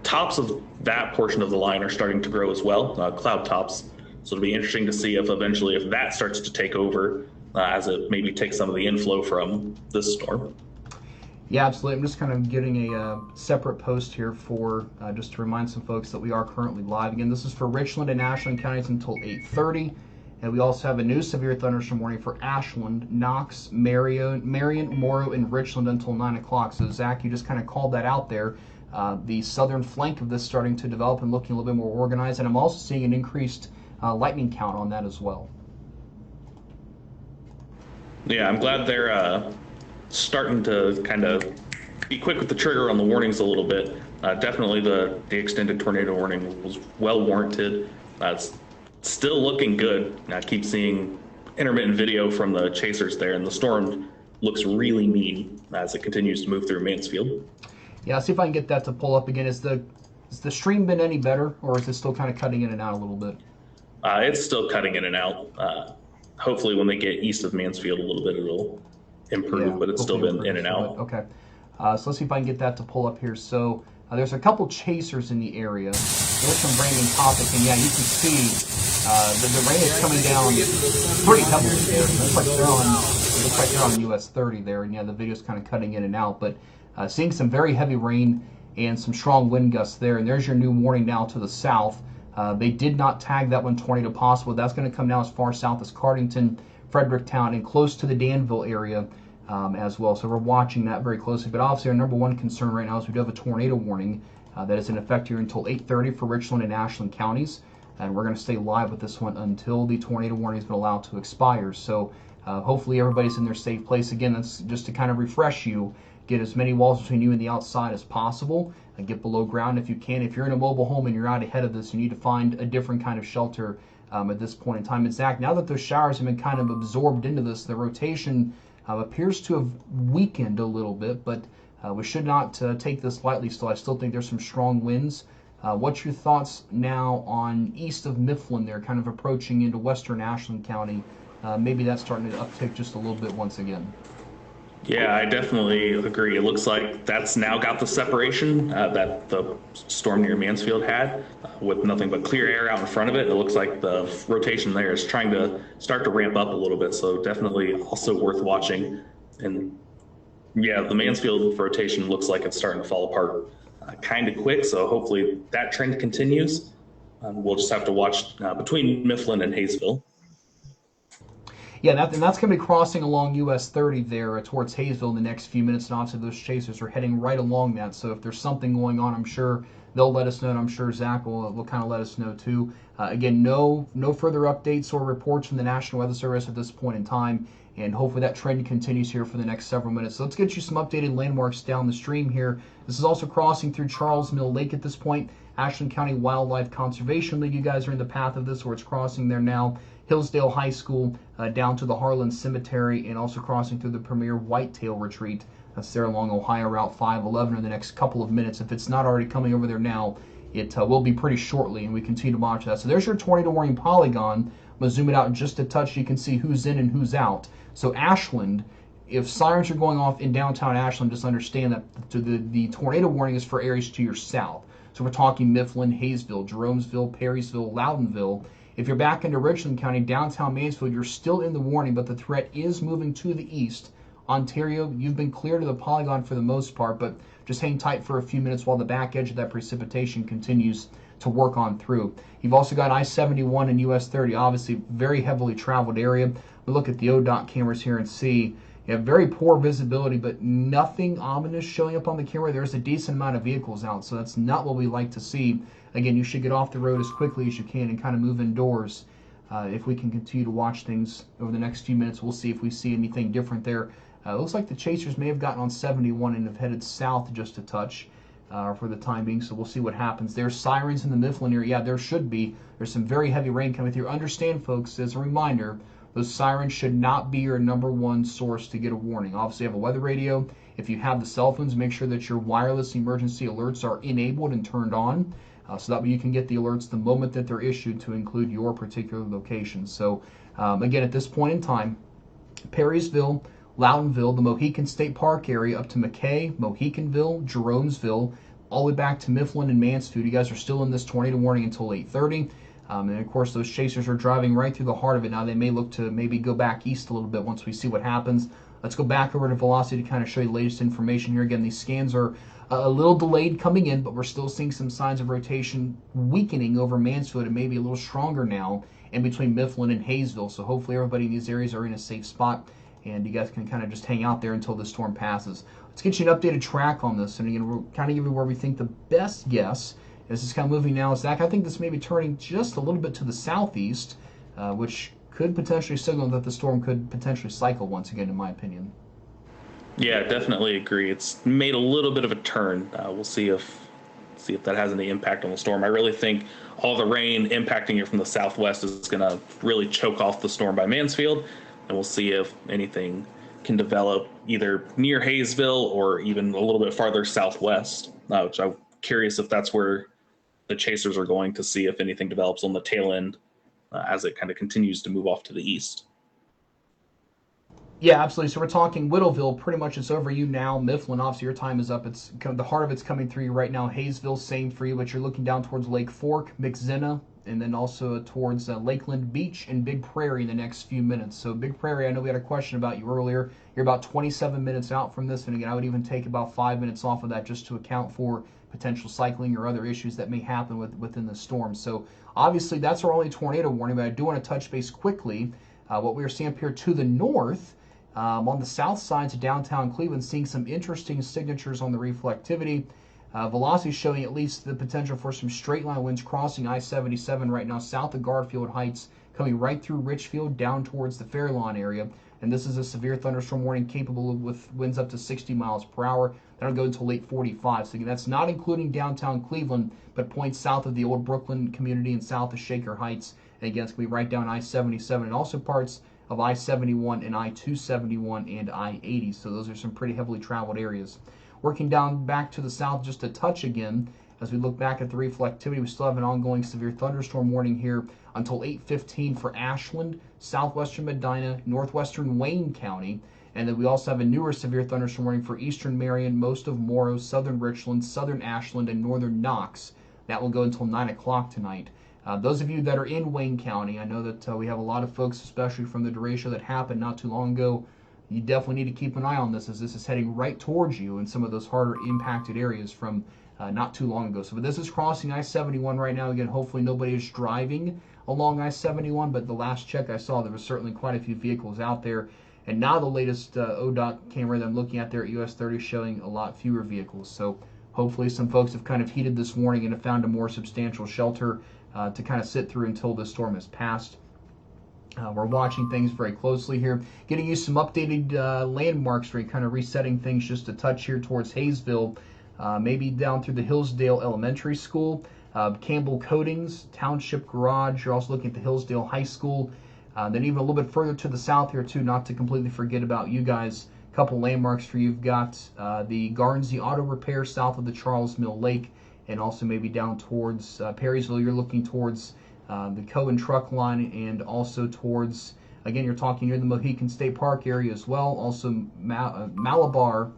Tops of that portion of the line are starting to grow as well, cloud tops. So it'll be interesting to see if eventually if that starts to take over as it maybe takes some of the inflow from this storm. Yeah, absolutely. I'm just kind of getting a separate post here for just to remind some folks that we are currently live. Again, this is for Richland and Ashland counties until 8:30. And we also have a new severe thunderstorm warning for Ashland, Knox, Marion, Morrill, and Richland until 9 o'clock. So, Zach, you just kind of called that out there. The southern flank of this starting to develop and looking a little bit more organized. And I'm also seeing an increased lightning count on that as well. Yeah, I'm glad they're starting to kind of be quick with the trigger on the warnings a little bit. Definitely the extended tornado warning was well warranted. It's still looking good. I keep seeing intermittent video from the chasers there, and the storm looks really mean as it continues to move through Mansfield. Yeah, I'll see if I can get that to pull up again. Has the stream been any better, or is it still kind of cutting in and out a little bit? It's still cutting in and out. Hopefully, when they get east of Mansfield a little bit, it'll improve, Yeah, but it's still been in and out. Okay. So let's see if I can get that to pull up here. So there's a couple chasers in the area. There's some raining topic, and yeah, you can see the rain is coming down pretty heavily there. It looks like they're on US 30 there, and yeah, the video's kind of cutting in and out, but seeing some very heavy rain and some strong wind gusts there, and there's your new warning now to the south. They did not tag that one tornado possible. That's going to come now as far south as Cardington, Fredericktown, and close to the Danville area as well. So we're watching that very closely. But obviously our number one concern right now is we do have a tornado warning that is in effect here until 8:30 for Richland and Ashland counties. And we're going to stay live with this one until the tornado warning has been allowed to expire. So hopefully everybody's in their safe place. Again, that's just to kind of refresh you. Get as many walls between you and the outside as possible. Get below ground if you can. If you're in a mobile home and you're out ahead of this, you need to find a different kind of shelter at this point in time. And Zach, now that those showers have been kind of absorbed into this, the rotation appears to have weakened a little bit, but we should not take this lightly still. I still think there's some strong winds. What's your thoughts now on east of Mifflin there, kind of approaching into western Ashland County? Maybe that's starting to uptick just a little bit once again. Yeah, I definitely agree. It looks like that's now got the separation that the storm near Mansfield had with nothing but clear air out in front of it. It looks like the rotation there is trying to start to ramp up a little bit, so definitely also worth watching. And yeah, the Mansfield rotation looks like it's starting to fall apart kind of quick, so hopefully that trend continues. We'll just have to watch between Mifflin and Hayesville. Yeah, and that's going to be crossing along US 30 there towards Hayesville in the next few minutes, and obviously those chasers are heading right along that. So if there's something going on, I'm sure they'll let us know, and I'm sure Zach will kind of let us know too. Again, no further updates or reports from the National Weather Service at this point in time, and hopefully that trend continues here for the next several minutes. So let's get you some updated landmarks down the stream here. This is also crossing through Charles Mill Lake at this point. Ashland County Wildlife Conservation League, you guys are in the path of this, where it's crossing there now. Hillsdale High School down to the Harlan Cemetery, and also crossing through the Premier Whitetail Retreat. That's there along Ohio Route 511 in the next couple of minutes. If it's not already coming over there now, it will be pretty shortly, and we continue to watch that. So there's your tornado warning polygon. I'm going to zoom it out just a touch so you can see who's in and who's out. So Ashland, if sirens are going off in downtown Ashland, just understand that the tornado warning is for areas to your south. So we're talking Mifflin, Hayesville, Jeromesville, Perrysville, Loudonville. If you're back into Richland County, downtown Mansfield, you're still in the warning, but the threat is moving to the east. Ontario, you've been cleared of the polygon for the most part, but just hang tight for a few minutes while the back edge of that precipitation continues to work on through. You've also got I-71 and US 30, obviously very heavily traveled area. We look at the ODOT cameras here and see you have very poor visibility, but nothing ominous showing up on the camera. There's a decent amount of vehicles out, so that's not what we like to see. Again, you should get off the road as quickly as you can and kind of move indoors. If we can continue to watch things over the next few minutes, we'll see if we see anything different there. It looks like the chasers may have gotten on 71 and have headed south just a touch for the time being, so we'll see what happens. There's sirens in the Mifflin area. Yeah, there should be. There's some very heavy rain coming through. Understand, folks, as a reminder, those sirens should not be your number one source to get a warning. Obviously, you have a weather radio. If you have the cell phones, make sure that your wireless emergency alerts are enabled and turned on, so that way you can get the alerts the moment that they're issued to include your particular location. So, again, at this point in time, Perrysville, Loudonville, the Mohican State Park area, up to McKay, Mohicanville, Jeromesville, all the way back to Mifflin and Mansfield. You guys are still in this tornado warning until 8:30. And of course, those chasers are driving right through the heart of it. Now they may look to maybe go back east a little bit once we see what happens. Let's go back over to velocity to kind of show you the latest information here. Again, these scans are a little delayed coming in, but we're still seeing some signs of rotation weakening over Mansfield and maybe a little stronger now in between Mifflin and Hayesville. So hopefully everybody in these areas are in a safe spot, and you guys can kind of just hang out there until the storm passes. Let's get you an updated track on this, and again, we'll kind of give you where we think the best guess. This is kind of moving now. Zach, I think this may be turning just a little bit to the southeast, which could potentially signal that the storm could potentially cycle once again, in my opinion. Yeah, definitely agree. It's made a little bit of a turn. We'll see if that has any impact on the storm. I really think all the rain impacting it from the southwest is going to really choke off the storm by Mansfield, and we'll see if anything can develop either near Hayesville or even a little bit farther southwest, which I'm curious if that's where the chasers are going to see if anything develops on the tail end as it kind of continues to move off to the east. Yeah, absolutely. So we're talking Whittleville. Pretty much it's over you now. Mifflin, obviously your time is up. It's the heart of it's coming through you right now. Hayesville, same for you, but you're looking down towards Lake Fork, McZenna, and then also towards Lakeland Beach and Big Prairie in the next few minutes. So Big Prairie, I know we had a question about you earlier. You're about 27 minutes out from this, and again, I would even take about 5 minutes off of that just to account for potential cycling or other issues that may happen within the storm. So obviously that's our only tornado warning, but I do want to touch base quickly. What we are seeing up here to the north, on the south side to downtown Cleveland, seeing some interesting signatures on the reflectivity. Velocity showing at least the potential for some straight line winds crossing I-77 right now south of Garfield Heights, coming right through Richfield down towards the Fairlawn area. And this is a severe thunderstorm warning capable with winds up to 60 miles per hour. That'll go until late 45. So again, that's not including downtown Cleveland, but points south of the old Brooklyn community and south of Shaker Heights. And again, it's going to be right down I-77 and also parts of I-71 and I-271 and I-80. So those are some pretty heavily traveled areas. Working down back to the south just a touch again, as we look back at the reflectivity, we still have an ongoing severe thunderstorm warning here until 8:15 for Ashland, southwestern Medina, northwestern Wayne County, and then we also have a newer severe thunderstorm warning for eastern Marion, most of Morrill, southern Richland, southern Ashland, and northern Knox. That will go until 9 o'clock tonight. Those of you that are in Wayne County, I know that we have a lot of folks, especially from the derecho that happened not too long ago. You definitely need to keep an eye on this, as this is heading right towards you in some of those harder impacted areas from not too long ago. So, but this is crossing I-71 right now. Again, hopefully nobody is driving along I-71, but the last check I saw, there was certainly quite a few vehicles out there. And now the latest ODOT camera that I'm looking at there at US 30 showing a lot fewer vehicles. So hopefully some folks have kind of heeded this warning and have found a more substantial shelter to kind of sit through until this storm has passed. We're watching things very closely here, getting you some updated landmarks for kind of resetting things just a touch here towards Hayesville, maybe down through the Hillsdale Elementary School, Campbell Coatings, Township Garage. You're also looking at the Hillsdale High School. Then even a little bit further to the south here too, not to completely forget about you guys. A couple landmarks for you. You've got the Garnsey Auto Repair south of the Charles Mill Lake, and also maybe down towards Perrysville. You're looking towards the Cohen Truck Line, and also towards, again, you're talking near the Mohican State Park area as well. Also Malabar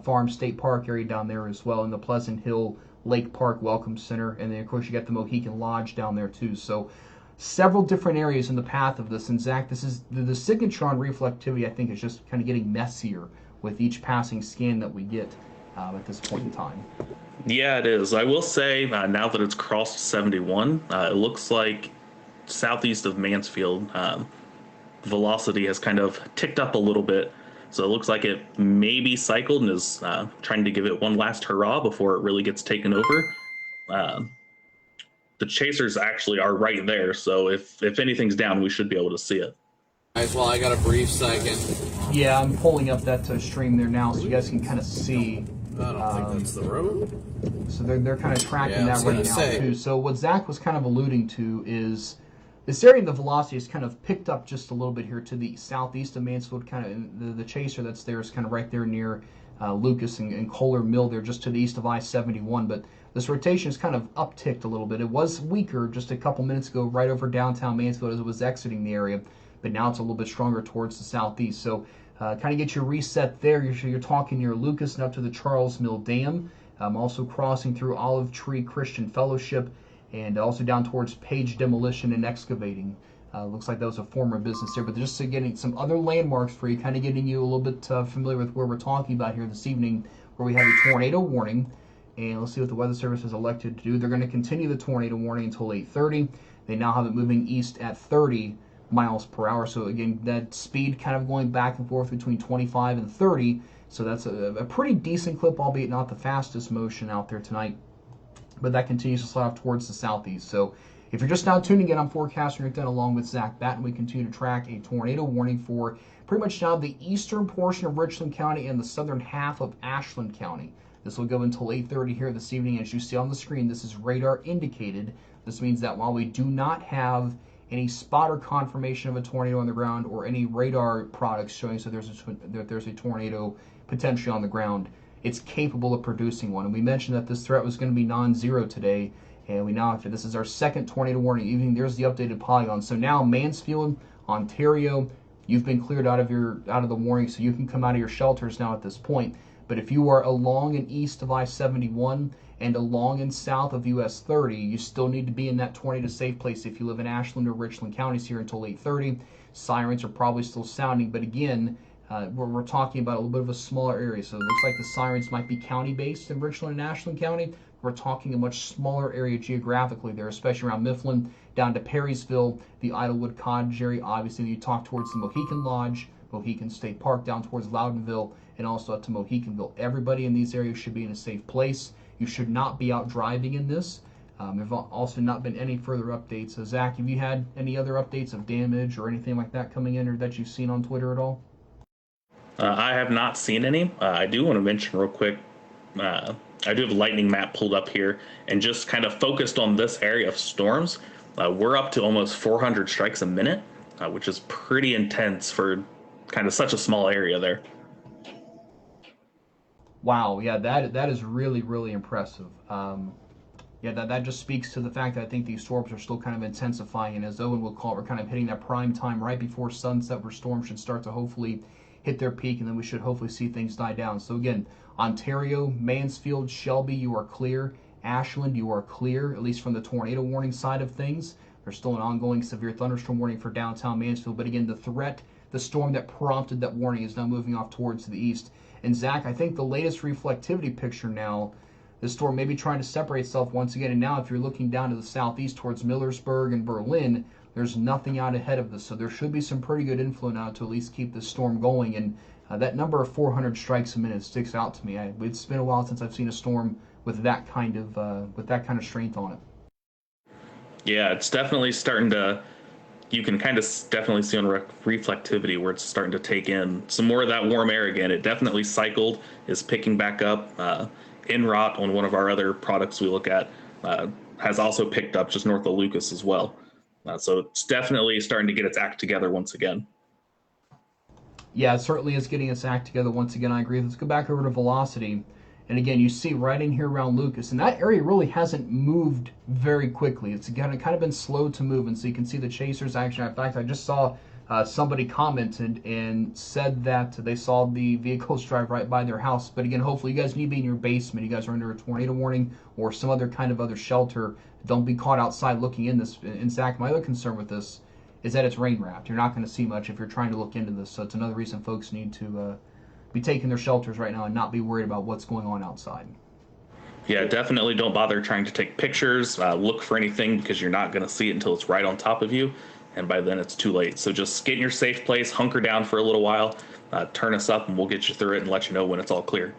Farm State Park area down there as well, and the Pleasant Hill Lake Park Welcome Center. And then, of course, you got the Mohican Lodge down there too. So several different areas in the path of this. And Zach, this is the signature on reflectivity, I think, is just kind of getting messier with each passing scan that we get at this point in time. Yeah, it is. I will say, now that it's crossed 71, it looks like southeast of Mansfield, velocity has kind of ticked up a little bit. So it looks like it may be cycled and is trying to give it one last hurrah before it really gets taken over. The chasers actually are right there, so if anything's down, we should be able to see it. Guys, well, I got a brief second. Yeah, I'm pulling up that stream there now, so you guys can kind of see. I don't think that's the road. So they're kind of tracking that right now say. too. So what Zach was kind of alluding to is this area of the velocity is kind of picked up just a little bit here to the southeast of Mansfield. Kind of the chaser that's there is kind of right there near Lucas and Kohler Mill there, just to the east of I-71. But this rotation is kind of upticked a little bit. It was weaker just a couple minutes ago right over downtown Mansfield as it was exiting the area, but now it's a little bit stronger towards the southeast. So kind of get your reset there. You're talking near Lucas and up to the Charles Mill Dam. Also crossing through Olive Tree Christian Fellowship, and also down towards Page Demolition and Excavating. Looks like that was a former business there, but just getting some other landmarks for you, kind of getting you a little bit familiar with where we're talking about here this evening, where we have a tornado warning. And let's see what the Weather Service has elected to do. They're going to continue the tornado warning until 8:30. They now have it moving east at 30 miles per hour. So again, that speed kind of going back and forth between 25 and 30. So that's a pretty decent clip, albeit not the fastest motion out there tonight. But that continues to slide off towards the southeast. So if you're just now tuning in, I'm forecaster Rick Dunn along with Zach Battin. We continue to track a tornado warning for pretty much now the eastern portion of Richland County and the southern half of Ashland County. This will go until 8:30 here this evening. As you see on the screen, this is radar indicated. This means that while we do not have any spotter confirmation of a tornado on the ground, or any radar products showing so there's a tornado potentially on the ground, it's capable of producing one. And we mentioned that this threat was going to be non-zero today, and we now, this is our second tornado warning evening. There's the updated polygon. So now Mansfield, Ontario, you've been cleared out of the warning, so you can come out of your shelters now at this point. But if you are along and east of I-71 and along and south of US 30, you still need to be in that tornado safe place. If you live in Ashland or Richland counties here until 8:30, sirens are probably still sounding. But again, we're talking about a little bit of a smaller area. So it looks like the sirens might be county-based in Richland and Ashland County. We're talking a much smaller area geographically there, especially around Mifflin, down to Perrysville, the Idlewood Cottage area. Obviously, you talk towards the Mohican Lodge, Mohican State Park, down towards Loudonville, and also up to Mohicanville. Everybody in these areas should be in a safe place. You should not be out driving in this. There have also not been any further updates. So Zach, have you had any other updates of damage or anything like that coming in, or that you've seen on Twitter at all? I have not seen any. I do want to mention real quick, I do have a lightning map pulled up here, and just kind of focused on this area of storms. We're up to almost 400 strikes a minute, which is pretty intense for kind of such a small area there. Wow, yeah, that is really, really impressive. Yeah, that just speaks to the fact that I think these storms are still kind of intensifying, and as Owen will call it, we're kind of hitting that prime time right before sunset, where storms should start to hopefully hit their peak, and then we should hopefully see things die down. So again, Ontario, Mansfield, Shelby, you are clear. Ashland, you are clear, at least from the tornado warning side of things. There's still an ongoing severe thunderstorm warning for downtown Mansfield, but again, the threat, the storm that prompted that warning, is now moving off towards the east. And Zach, I think the latest reflectivity picture now, the storm may be trying to separate itself once again, and now if you're looking down to the southeast towards Millersburg and Berlin, there's nothing out ahead of this, so there should be some pretty good inflow now to at least keep this storm going. And that number of 400 strikes a minute sticks out to me. It's been a while since I've seen a storm with that kind of strength on it. Yeah, it's definitely starting to. You can kind of definitely see on reflectivity where it's starting to take in some more of that warm air again. It definitely cycled, is picking back up. Inrot, on one of our other products we look at, has also picked up just north of Lucas as well. So it's definitely starting to get its act together once again. Yeah, it certainly is getting its act together once again. I agree. Let's go back over to velocity. And again, you see right in here around Lucas, and that area really hasn't moved very quickly. It's kind of been slow to move, and so you can see the chasers action. In fact, I just saw somebody commented and said that they saw the vehicles drive right by their house. But again, hopefully you guys need to be in your basement. You guys are under a tornado warning or some other kind of other shelter. Don't be caught outside looking in this. In Zach, my other concern with this is that it's rain wrapped. You're not going to see much if you're trying to look into this. So it's another reason folks need to be taking their shelters right now and not be worried about what's going on outside. Yeah, definitely don't bother trying to take pictures. Look for anything, because you're not going to see it until it's right on top of you, and by then it's too late. So just get in your safe place, hunker down for a little while, turn us up, and we'll get you through it and let you know when it's all clear.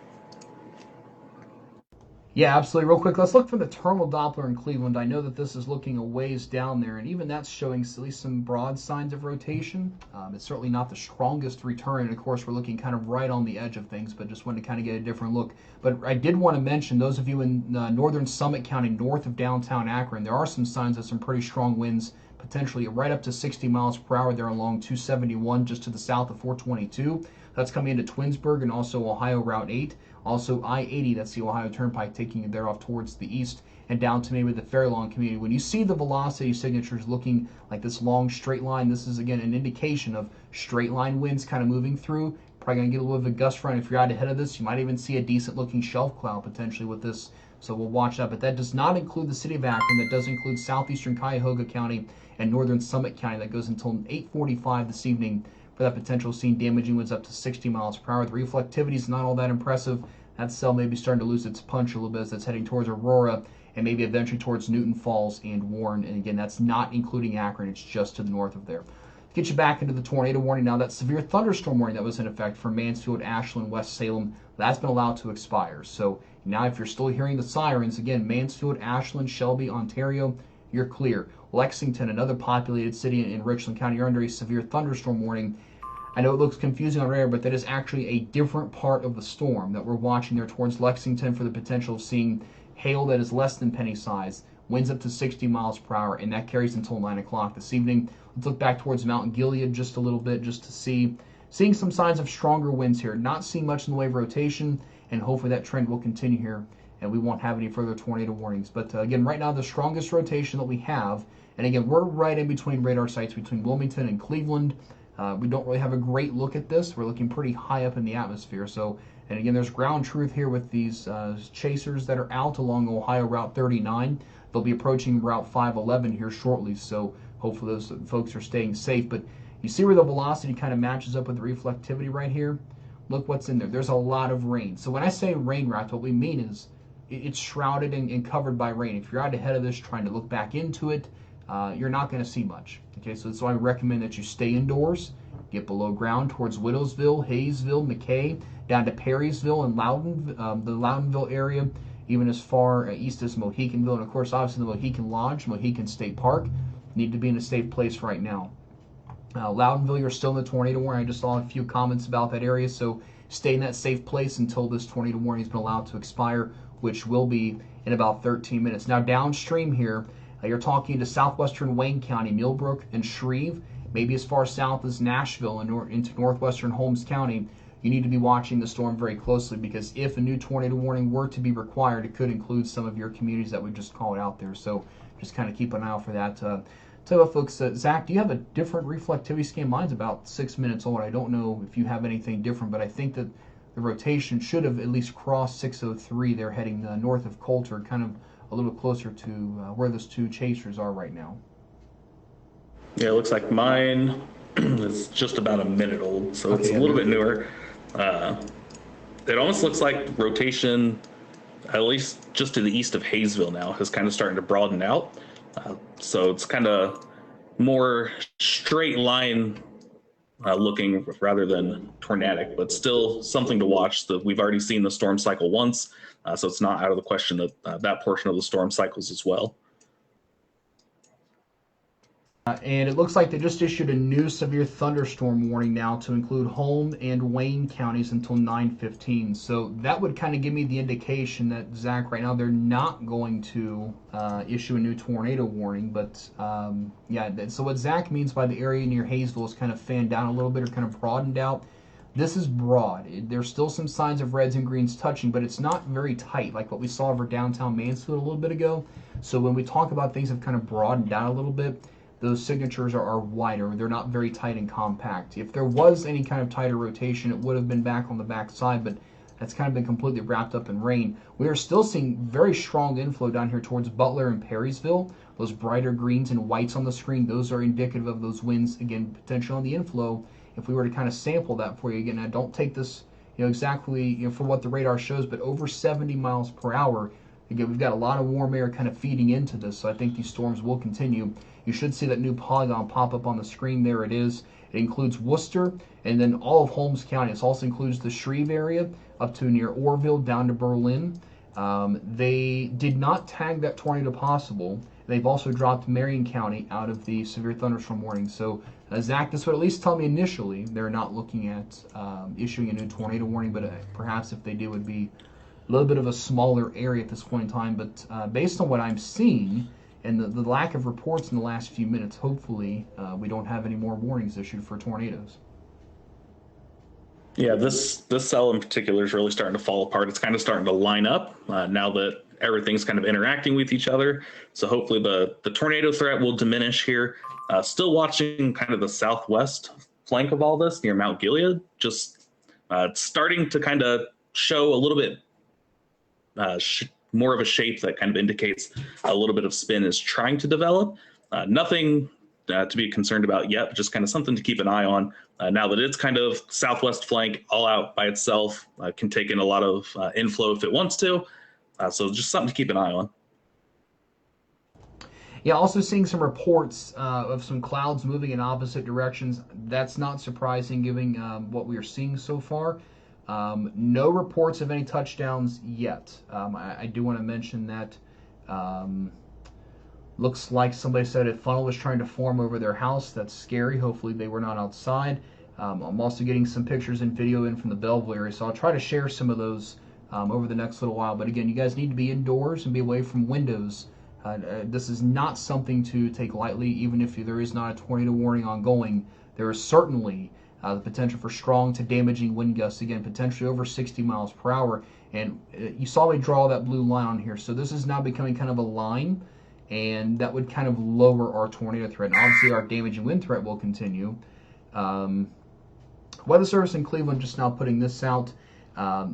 Yeah, absolutely. Real quick, let's look for the terminal Doppler in Cleveland. I know that this is looking a ways down there, and even that's showing at least some broad signs of rotation. It's certainly not the strongest return, and of course we're looking kind of right on the edge of things, but just wanted to kind of get a different look. But I did want to mention, those of you in northern Summit County, north of downtown Akron, there are some signs of some pretty strong winds, potentially right up to 60 miles per hour there along 271 just to the south of 422. That's coming into Twinsburg and also Ohio Route 8. Also I-80, that's the Ohio Turnpike, taking you there off towards the east and down to maybe the Fairlawn community. When you see the velocity signatures looking like this long straight line, this is again an indication of straight line winds kind of moving through. Probably going to get a little bit of a gust front. If you're out ahead of this, you might even see a decent looking shelf cloud potentially with this. So we'll watch that. But that does not include the city of Akron. That does include southeastern Cuyahoga County and northern Summit County. That goes until 8:45 this evening for that potential seeing damaging winds up to 60 miles per hour. The reflectivity is not all that impressive. That cell may be starting to lose its punch a little bit as it's heading towards Aurora and maybe eventually towards Newton Falls and Warren. And again, that's not including Akron. It's just to the north of there. Get you back into the tornado warning now. That severe thunderstorm warning that was in effect for Mansfield, Ashland, West Salem, that's been allowed to expire. So now if you're still hearing the sirens, again, Mansfield, Ashland, Shelby, Ontario, you're clear. Lexington, another populated city in Richland County, you're under a severe thunderstorm warning. I know it looks confusing on radar, but that is actually a different part of the storm that we're watching there towards Lexington for the potential of seeing hail that is less than penny size. winds up to 60 miles per hour, and that carries until 9 o'clock this evening. Let's look back towards Mount Gilead just a little bit, just to seeing some signs of stronger winds here. Not seeing much in the way of rotation, and hopefully that trend will continue here, and we won't have any further tornado warnings. But again, right now the strongest rotation that we have, and again, we're right in between radar sites between Wilmington and Cleveland. We don't really have a great look at this. We're looking pretty high up in the atmosphere. So, and again, there's ground truth here with these chasers that are out along Ohio Route 39. They'll be approaching Route 511 here shortly. So hopefully those folks are staying safe. But you see where the velocity kind of matches up with the reflectivity right here? Look what's in there. There's a lot of rain. So when I say rain wrapped, what we mean is it's shrouded and covered by rain. If you're out ahead of this trying to look back into it, you're not going to see much. Okay, so I recommend that you stay indoors, get below ground towards Whittlesville, Hayesville, McKay, down to Perrysville and Loudon, the Loudonville area, even as far east as Mohicanville, and of course, obviously the Mohican Lodge, Mohican State Park, need to be in a safe place right now. Loudonville, you're still in the tornado warning. I just saw a few comments about that area, so stay in that safe place until this tornado warning has been allowed to expire, which will be in about 13 minutes. Now downstream here, you're talking to southwestern Wayne County, Millbrook and Shreve, maybe as far south as Nashville and into northwestern Holmes County. You need to be watching the storm very closely, because if a new tornado warning were to be required, it could include some of your communities that we've just called out there. So just kind of keep an eye out for that. Tell you what, folks, Zach, do you have a different reflectivity scheme? Mine's about 6 minutes old. I don't know if you have anything different, but I think that the rotation should have at least crossed 603 there, heading north of Coulter, kind of a little closer to where those two chasers are right now. Yeah, it looks like mine is just about a minute old, so it's a little bit newer. It almost looks like rotation, at least just to the east of Hayesville now, is kind of starting to broaden out. So it's kind of more straight line looking rather than tornadic, but still something to watch. We've already seen the storm cycle once, so it's not out of the question that that portion of the storm cycles as well. And it looks like they just issued a new severe thunderstorm warning now to include Holme and Wayne counties until 9:15. So that would kind of give me the indication that, Zach, right now they're not going to issue a new tornado warning. But yeah, so what Zach means by the area near Hayesville is kind of fanned down a little bit, or kind of broadened out. This is broad. There's still some signs of reds and greens touching, but it's not very tight like what we saw over downtown Mansfield a little bit ago. So when we talk about things that have kind of broadened out a little bit, those signatures are wider. They're not very tight and compact. If there was any kind of tighter rotation, it would have been back on the back side, but that's kind of been completely wrapped up in rain. We are still seeing very strong inflow down here towards Butler and Perrysville. Those brighter greens and whites on the screen, those are indicative of those winds, again, potential on the inflow. If we were to kind of sample that for you, again, I don't take this exactly for what the radar shows, but over 70 miles per hour. Again, we've got a lot of warm air kind of feeding into this, so I think these storms will continue. You should see that new polygon pop up on the screen. There it is. It includes Worcester and then all of Holmes County. It also includes the Shreve area up to near Orville down to Berlin. They did not tag that tornado possible. They've also dropped Marion County out of the severe thunderstorm warning. So, Zach, this would at least tell me initially they're not looking at issuing a new tornado warning, but perhaps if they do, it would be a little bit of a smaller area at this point in time. But based on what I'm seeing, and the lack of reports in the last few minutes, hopefully we don't have any more warnings issued for tornadoes. Yeah, this cell in particular is really starting to fall apart. It's kind of starting to line up now that everything's kind of interacting with each other. So hopefully the tornado threat will diminish here. Still watching kind of the southwest flank of all this near Mount Gilead. Just it's starting to kind of show a little bit more of a shape that kind of indicates a little bit of spin is trying to develop. Nothing to be concerned about yet, but just kind of something to keep an eye on now that it's kind of southwest flank all out by itself, can take in a lot of inflow if it wants to. So just something to keep an eye on. Yeah, also seeing some reports of some clouds moving in opposite directions. That's not surprising given what we are seeing so far. No reports of any touchdowns yet. I do want to mention that looks like somebody said a funnel was trying to form over their house. That's scary. Hopefully they were not outside. I'm also getting some pictures and video in from the Belleville area, so I'll try to share some of those over the next little while. But again, you guys need to be indoors and be away from windows This is not something to take lightly. Even if there is not a tornado warning ongoing, there is certainly the potential for strong to damaging wind gusts, again, potentially over 60 miles per hour. And you saw me draw that blue line on here. So this is now becoming kind of a line, and that would kind of lower our tornado threat. And obviously, our damaging wind threat will continue. Weather Service in Cleveland just now putting this out.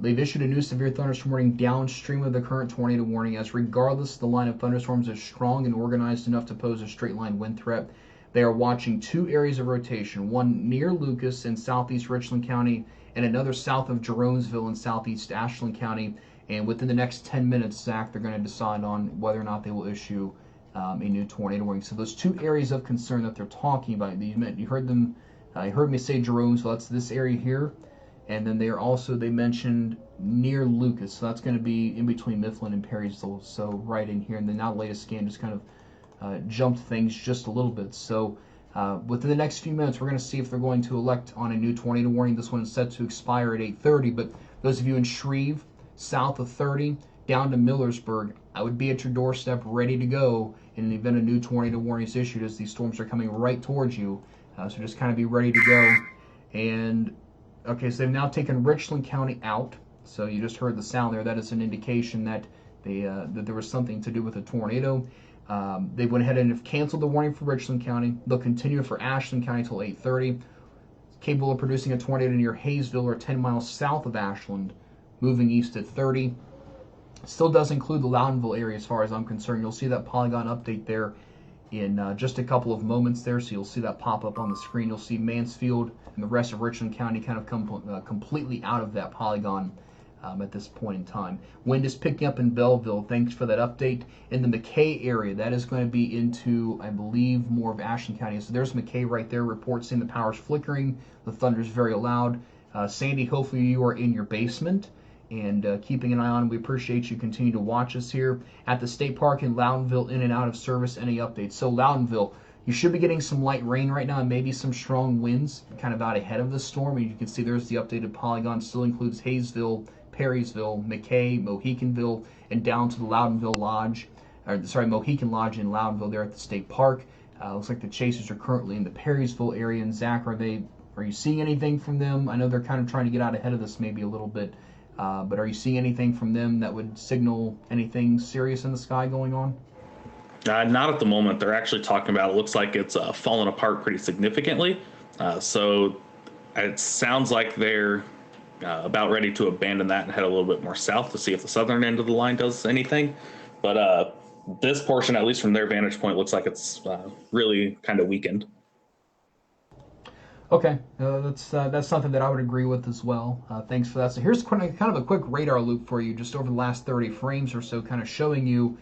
They've issued a new severe thunderstorm warning downstream of the current tornado warning, as regardless the line of thunderstorms is strong and organized enough to pose a straight line wind threat. They are watching 2 areas of rotation, one near Lucas in southeast Richland County and another south of Jeromesville in southeast Ashland County. And within the next 10 minutes, Zach, they're going to decide on whether or not they will issue a new tornado warning. So those 2 areas of concern that they're talking about, you heard them. You heard me say Jerome, so that's this area here. And then they mentioned near Lucas, so that's going to be in between Mifflin and Perrysville, so right in here. And then now the latest scan just kind of jumped things just a little bit. So within the next few minutes, we're going to see if they're going to elect on a new tornado warning. This one is set to expire at 8:30, but those of you in Shreve, south of 30, down to Millersburg, I would be at your doorstep ready to go in the event a new tornado warning is issued, as these storms are coming right towards you. So just kind of be ready to go. And okay, so they've now taken Richland County out. So you just heard the sound there. That is an indication that that there was something to do with a tornado. They went ahead and have canceled the warning for Richland County. They'll continue for Ashland County until 8:30. Capable of producing a tornado near Hayesville or 10 miles south of Ashland, moving east at 30. Still does include the Loudonville area as far as I'm concerned. You'll see that polygon update there in just a couple of moments there, so you'll see that pop up on the screen. You'll see Mansfield and the rest of Richland County kind of come completely out of that polygon at this point in time. Wind is picking up in Belleville. Thanks for that update. In the McKay area, that is going to be into, I believe, more of Ashland County. So there's McKay right there, reports saying the power's flickering, the thunder's very loud. Sandy, hopefully you are in your basement and keeping an eye on. We appreciate you continue to watch us here at the State Park in Loudonville, in and out of service. Any updates? So Loudonville, you should be getting some light rain right now and maybe some strong winds kind of out ahead of the storm. And you can see there's the updated polygon. Still includes Hayesville, Perrysville, McKay, Mohicanville, and down to the Loudonville Lodge, Mohican Lodge in Loudonville there at the State Park. Looks like the chasers are currently in the Perrysville area. And Zach, are you seeing anything from them? I know they're kind of trying to get out ahead of this maybe a little bit. But are you seeing anything from them that would signal anything serious in the sky going on? Not at the moment. They're actually talking about, it looks like it's fallen apart pretty significantly. So it sounds like they're about ready to abandon that and head a little bit more south to see if the southern end of the line does anything. But this portion, at least from their vantage point, looks like it's really kind of weakened. Okay, that's something that I would agree with as well. Thanks for that. So here's kind of a quick radar loop for you, just over the last 30 frames or so, kind of showing you.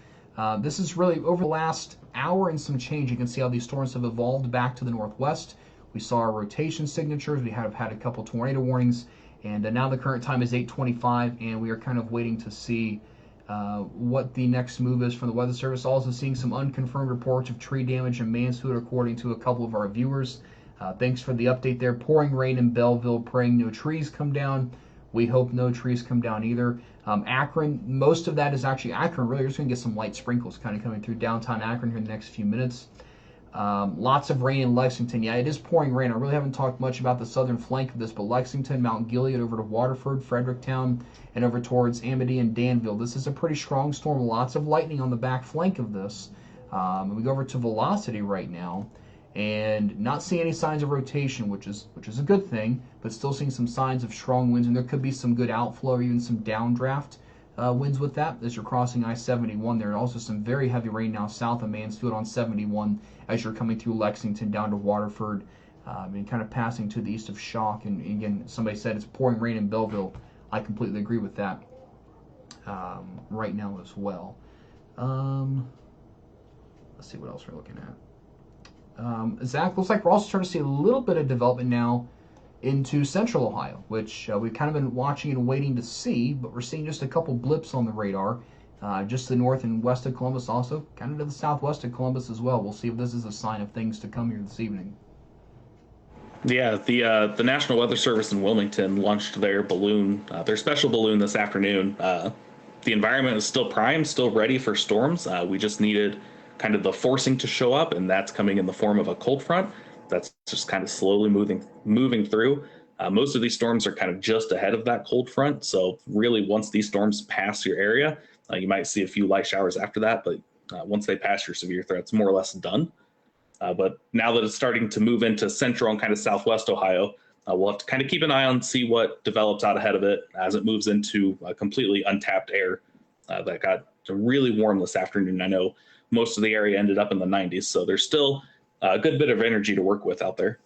This is really over the last hour and some change. You can see how these storms have evolved back to the northwest. We saw our rotation signatures. We have had a couple tornado warnings, and now the current time is 8:25, and we are kind of waiting to see what the next move is from the Weather Service. Also seeing some unconfirmed reports of tree damage in Mansfield, according to a couple of our viewers. Thanks for the update there. Pouring rain in Belleville, praying no trees come down. We hope no trees come down either. Akron, most of that is actually Akron. Really, you're just going to get some light sprinkles kind of coming through downtown Akron here in the next few minutes. Lots of rain in Lexington. Yeah, it is pouring rain. I really haven't talked much about the southern flank of this, but Lexington, Mount Gilead, over to Waterford, Fredericktown, and over towards Amity and Danville. This is a pretty strong storm. Lots of lightning on the back flank of this. We go over to Velocity right now, and not seeing any signs of rotation, which is a good thing, but still seeing some signs of strong winds, and there could be some good outflow or even some downdraft winds with that as you're crossing I-71 there. And also some very heavy rain now south of Mansfield on 71 as you're coming through Lexington down to Waterford and kind of passing to the east of Shock. And again, somebody said it's pouring rain in Belleville. I completely agree with that right now as well. Let's see what else we're looking at. Zach, looks like we're also starting to see a little bit of development now into central Ohio, which we've kind of been watching and waiting to see, but we're seeing just a couple blips on the radar, just to the north and west of Columbus, also kind of to the southwest of Columbus as well. We'll see if this is a sign of things to come here this evening. Yeah, the National Weather Service in Wilmington launched their balloon, their special balloon this afternoon, the environment is still prime, still ready for storms. We just needed kind of the forcing to show up, and that's coming in the form of a cold front that's just kind of slowly moving through. Most of these storms are kind of just ahead of that cold front, so really once these storms pass your area, you might see a few light showers after that, but once they pass your severe threat, it's more or less done. But now that it's starting to move into central and kind of southwest Ohio, we'll have to kind of keep an eye on, see what develops out ahead of it as it moves into completely untapped air that got really warm this afternoon. I know most of the area ended up in the 90s, so there's still a good bit of energy to work with out there.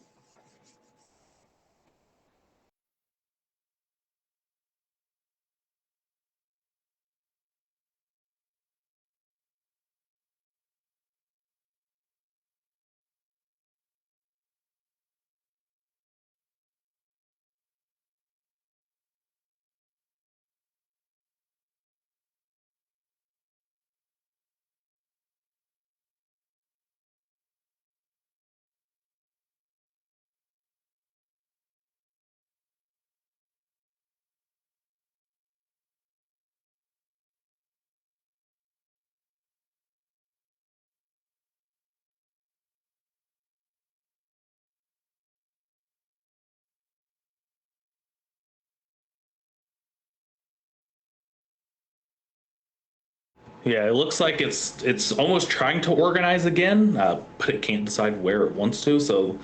Yeah, it looks like it's almost trying to organize again, but it can't decide where it wants to. So,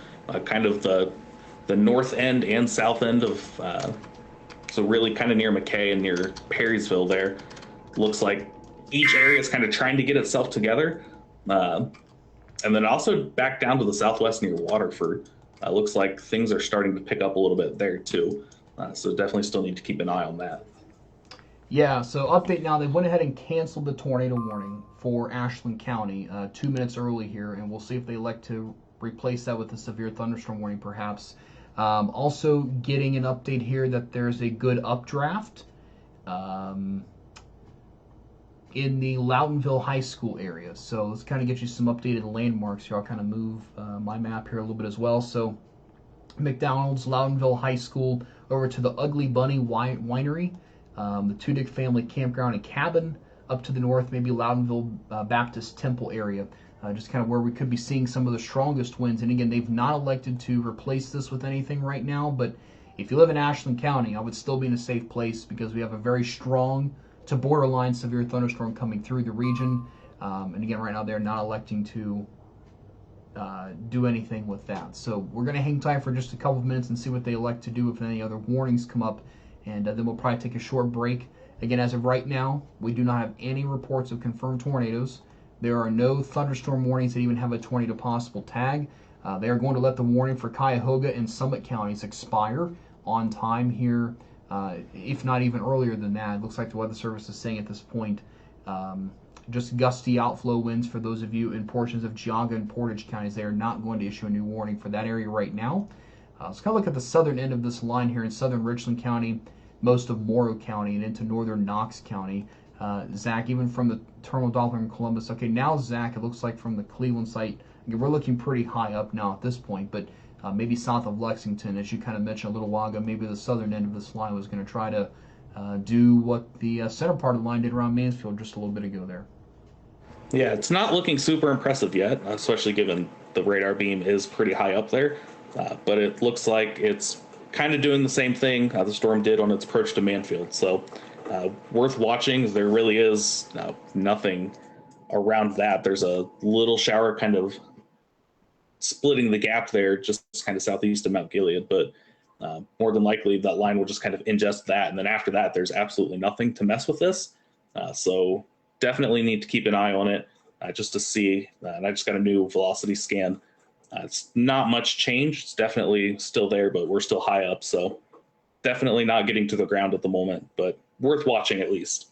kind of the north end and south end of so really kind of near McKay and near Perrysville there, looks like each area is kind of trying to get itself together, and then also back down to the southwest near Waterford. Looks like things are starting to pick up a little bit there too. So definitely still need to keep an eye on that. Yeah, so update now, they went ahead and canceled the tornado warning for Ashland County 2 minutes early here, and we'll see if they elect to replace that with a severe thunderstorm warning perhaps. Also getting an update here that there's a good updraft in the Loudonville High School area. So let's kind of get you some updated landmarks here. I'll kind of move my map here a little bit as well. So McDonald's, Loudonville High School, over to the Ugly Bunny Winery, the Tudyk Family Campground and Cabin, up to the north, maybe Loudonville Baptist Temple area, just kind of where we could be seeing some of the strongest winds. And again, they've not elected to replace this with anything right now, but if you live in Ashland County, I would still be in a safe place because we have a very strong to borderline severe thunderstorm coming through the region. And again, right now they're not electing to do anything with that. So we're going to hang tight for just a couple of minutes and see what they elect to do if any other warnings come up. And then we'll probably take a short break. Again, as of right now, we do not have any reports of confirmed tornadoes. There are no thunderstorm warnings that even have a tornado possible tag. They are going to let the warning for Cuyahoga and Summit counties expire on time here, if not even earlier than that. It looks like the Weather Service is saying at this point just gusty outflow winds for those of you in portions of Cuyahoga and Portage counties. They are not going to issue a new warning for that area right now. Let's kind of look at the southern end of this line here in southern Richland County, most of Morrill County, and into northern Knox County. Zach, even from the terminal Doppler in Columbus. Okay, now Zach, it looks like from the Cleveland site, again, we're looking pretty high up now at this point, but maybe south of Lexington, as you kind of mentioned a little while ago, maybe the southern end of this line was going to try to do what the center part of the line did around Mansfield just a little bit ago there. Yeah, it's not looking super impressive yet, especially given the radar beam is pretty high up there, but it looks like it's kind of doing the same thing the storm did on its approach to Mansfield. So worth watching. There really is nothing around that. There's a little shower kind of splitting the gap there, just kind of southeast of Mount Gilead, but more than likely that line will just kind of ingest that. And then after that, there's absolutely nothing to mess with this. So definitely need to keep an eye on it just to see. And I just got a new velocity scan. It's not much change. It's definitely still there, but we're still high up. So definitely not getting to the ground at the moment, but worth watching at least.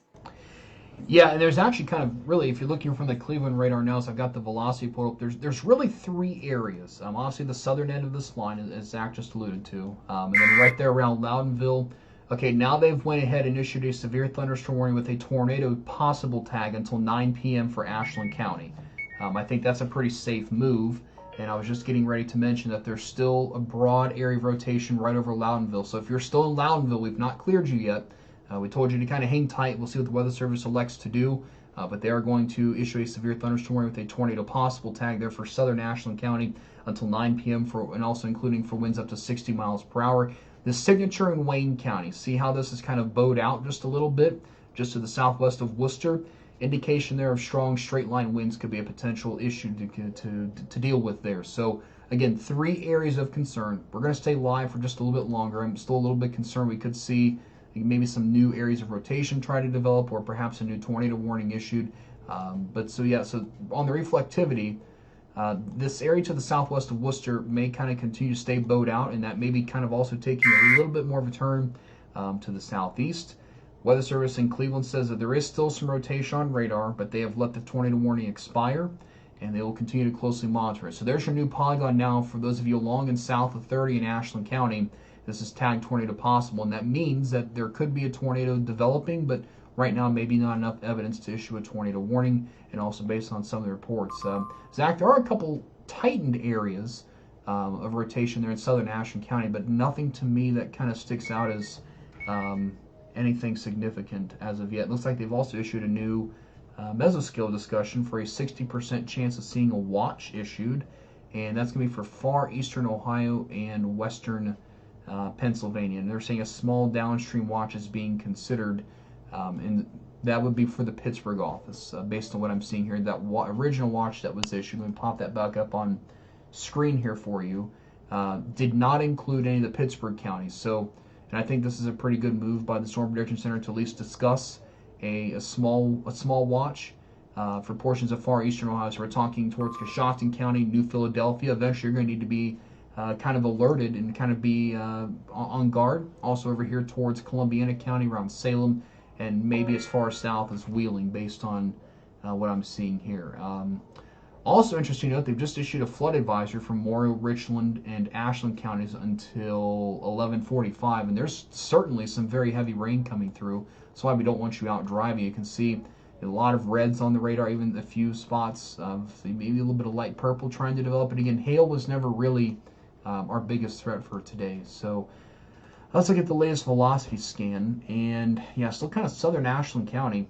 Yeah, and there's actually kind of really, if you're looking from the Cleveland radar now, so I've got the velocity pulled up, there's really three areas. Obviously the southern end of this line, as Zach just alluded to, and then right there around Loudonville. Okay, now they've went ahead and issued a severe thunderstorm warning with a tornado possible tag until 9 p.m. for Ashland County. I think that's a pretty safe move. And I was just getting ready to mention that there's still a broad area of rotation right over Loudonville. So if you're still in Loudonville, we've not cleared you yet. We told you to kind of hang tight. We'll see what the Weather Service elects to do. But they are going to issue a severe thunderstorm warning with a tornado possible tag there for southern Ashland County until 9 p.m. and also including for winds up to 60 miles per hour. The signature in Wayne County. See how this is kind of bowed out just a little bit, just to the southwest of Worcester. Indication there of strong straight line winds could be a potential issue to deal with there. So again, 3 areas of concern. We're going to stay live for just a little bit longer. I'm still a little bit concerned we could see maybe some new areas of rotation try to develop, or perhaps a new tornado warning issued. So on the reflectivity, this area to the southwest of Worcester may kind of continue to stay bowed out, and that may be kind of also taking a little bit more of a turn to the southeast. Weather Service in Cleveland says that there is still some rotation on radar, but they have let the tornado warning expire, and they will continue to closely monitor it. So there's your new polygon now for those of you along and south of 30 in Ashland County. This is tagged tornado possible, and that means that there could be a tornado developing, but right now maybe not enough evidence to issue a tornado warning, and also based on some of the reports. Zach, there are a couple tightened areas of rotation there in southern Ashland County, but nothing to me that kind of sticks out as anything significant as of yet. It looks like they've also issued a new mesoscale discussion for a 60% chance of seeing a watch issued, and that's going to be for far eastern Ohio and western Pennsylvania, and they're saying a small downstream watch is being considered, and that would be for the Pittsburgh office, based on what I'm seeing here. That original watch that was issued, let me pop that back up on screen here for you, did not include any of the Pittsburgh counties. So, and I think this is a pretty good move by the Storm Prediction Center to at least discuss a small watch for portions of far eastern Ohio. So we're talking towards Coshocton County, New Philadelphia. Eventually, you're going to need to be kind of alerted and kind of be on guard. Also over here towards Columbiana County, around Salem, and maybe as far south as Wheeling, based on what I'm seeing here. Also interesting to note, they've just issued a flood advisory for Morrill, Richland, and Ashland counties until 11:45, and there's certainly some very heavy rain coming through. That's why we don't want you out driving. You can see a lot of reds on the radar, even a few spots of maybe a little bit of light purple trying to develop. And again, hail was never really our biggest threat for today. So let's look at the latest velocity scan, and yeah, still kind of southern Ashland County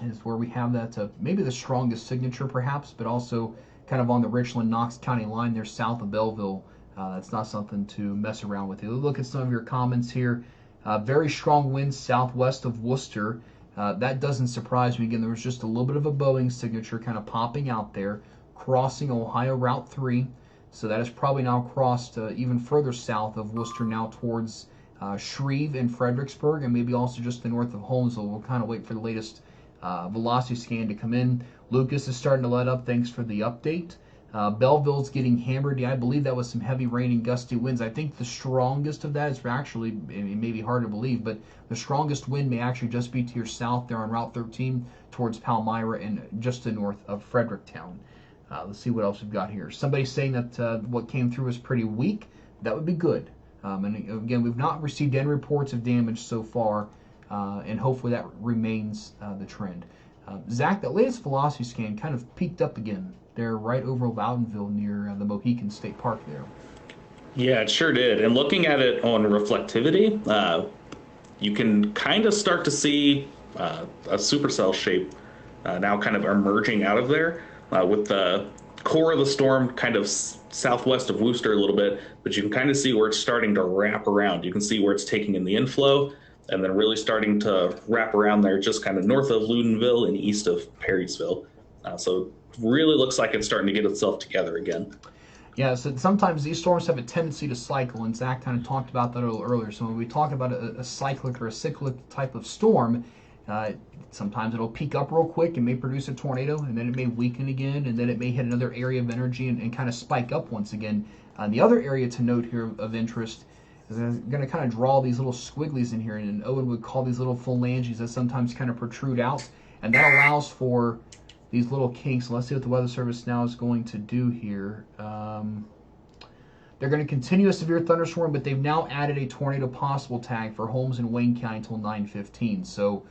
is where we have that maybe the strongest signature perhaps, but also kind of on the Richland-Knox County line there south of Belleville. That's not something to mess around with. Look at some of your comments here. Very strong winds southwest of Worcester. That doesn't surprise me. Again, there was just a little bit of a Boeing signature kind of popping out there, crossing Ohio Route 3. So that is probably now crossed even further south of Worcester, now towards Shreve and Fredericksburg, and maybe also just the north of Holmesville. We'll kind of wait for the latest velocity scan to come in. Lucas is starting to let up. Thanks for the update. Belleville's getting hammered. Yeah, I believe that was some heavy rain and gusty winds. I think the strongest of that is actually, it may be hard to believe, but the strongest wind may actually just be to your south there on Route 13 towards Palmyra and just to the north of Fredericktown. Let's see what else we've got here. Somebody saying that what came through was pretty weak. That would be good. And again, we've not received any reports of damage so far, and hopefully that remains the trend. Zach, that latest velocity scan kind of peaked up again. They're right over Loudonville near the Mohican State Park there. Yeah, it sure did. And looking at it on reflectivity, you can kind of start to see a supercell shape now kind of emerging out of there, with the core of the storm kind of southwest of Worcester a little bit, but you can kind of see where it's starting to wrap around. You can see where it's taking in the inflow and then really starting to wrap around there just kind of north of Loudonville and east of Perrysville. So really looks like it's starting to get itself together again. Yeah, so sometimes these storms have a tendency to cycle, and Zach kind of talked about that a little earlier. So when we talk about a cyclic or a cyclic type of storm, sometimes it'll peak up real quick and may produce a tornado, and then it may weaken again, and then it may hit another area of energy and kind of spike up once again. The other area to note here of interest is I'm going to kind of draw these little squigglies in here, and Owen would call these little phalanges that sometimes kind of protrude out, and that allows for these little kinks. Let's see what the Weather Service now is going to do here. They're going to continue a severe thunderstorm, but they've now added a tornado possible tag for Holmes and Wayne County until 9:15. So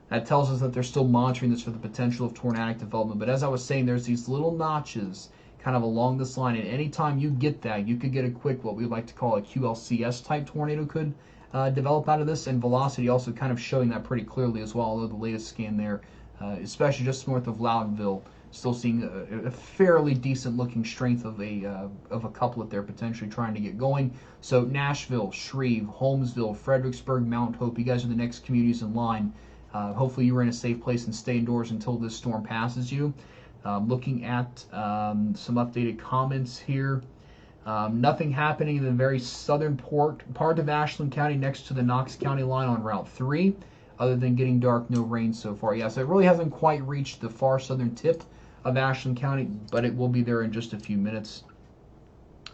that tells us that they're still monitoring this for the potential of tornadic development. But as I was saying, there's these little notches kind of along this line, and anytime you get that, you could get a quick, what we like to call a QLCS type tornado could develop out of this, and velocity also kind of showing that pretty clearly as well, although the latest scan there, especially just north of Loudonville, still seeing a fairly decent looking strength of a couplet there potentially trying to get going. So Nashville, Shreve, Holmesville, Fredericksburg, Mount Hope, you guys are the next communities in line. Hopefully you are in a safe place and stay indoors until this storm passes you. Looking at some updated comments here. Nothing happening in the very southern part of Ashland County next to the Knox County line on Route 3, other than getting dark, no rain so far. Yeah, so it really hasn't quite reached the far southern tip of Ashland County, but it will be there in just a few minutes.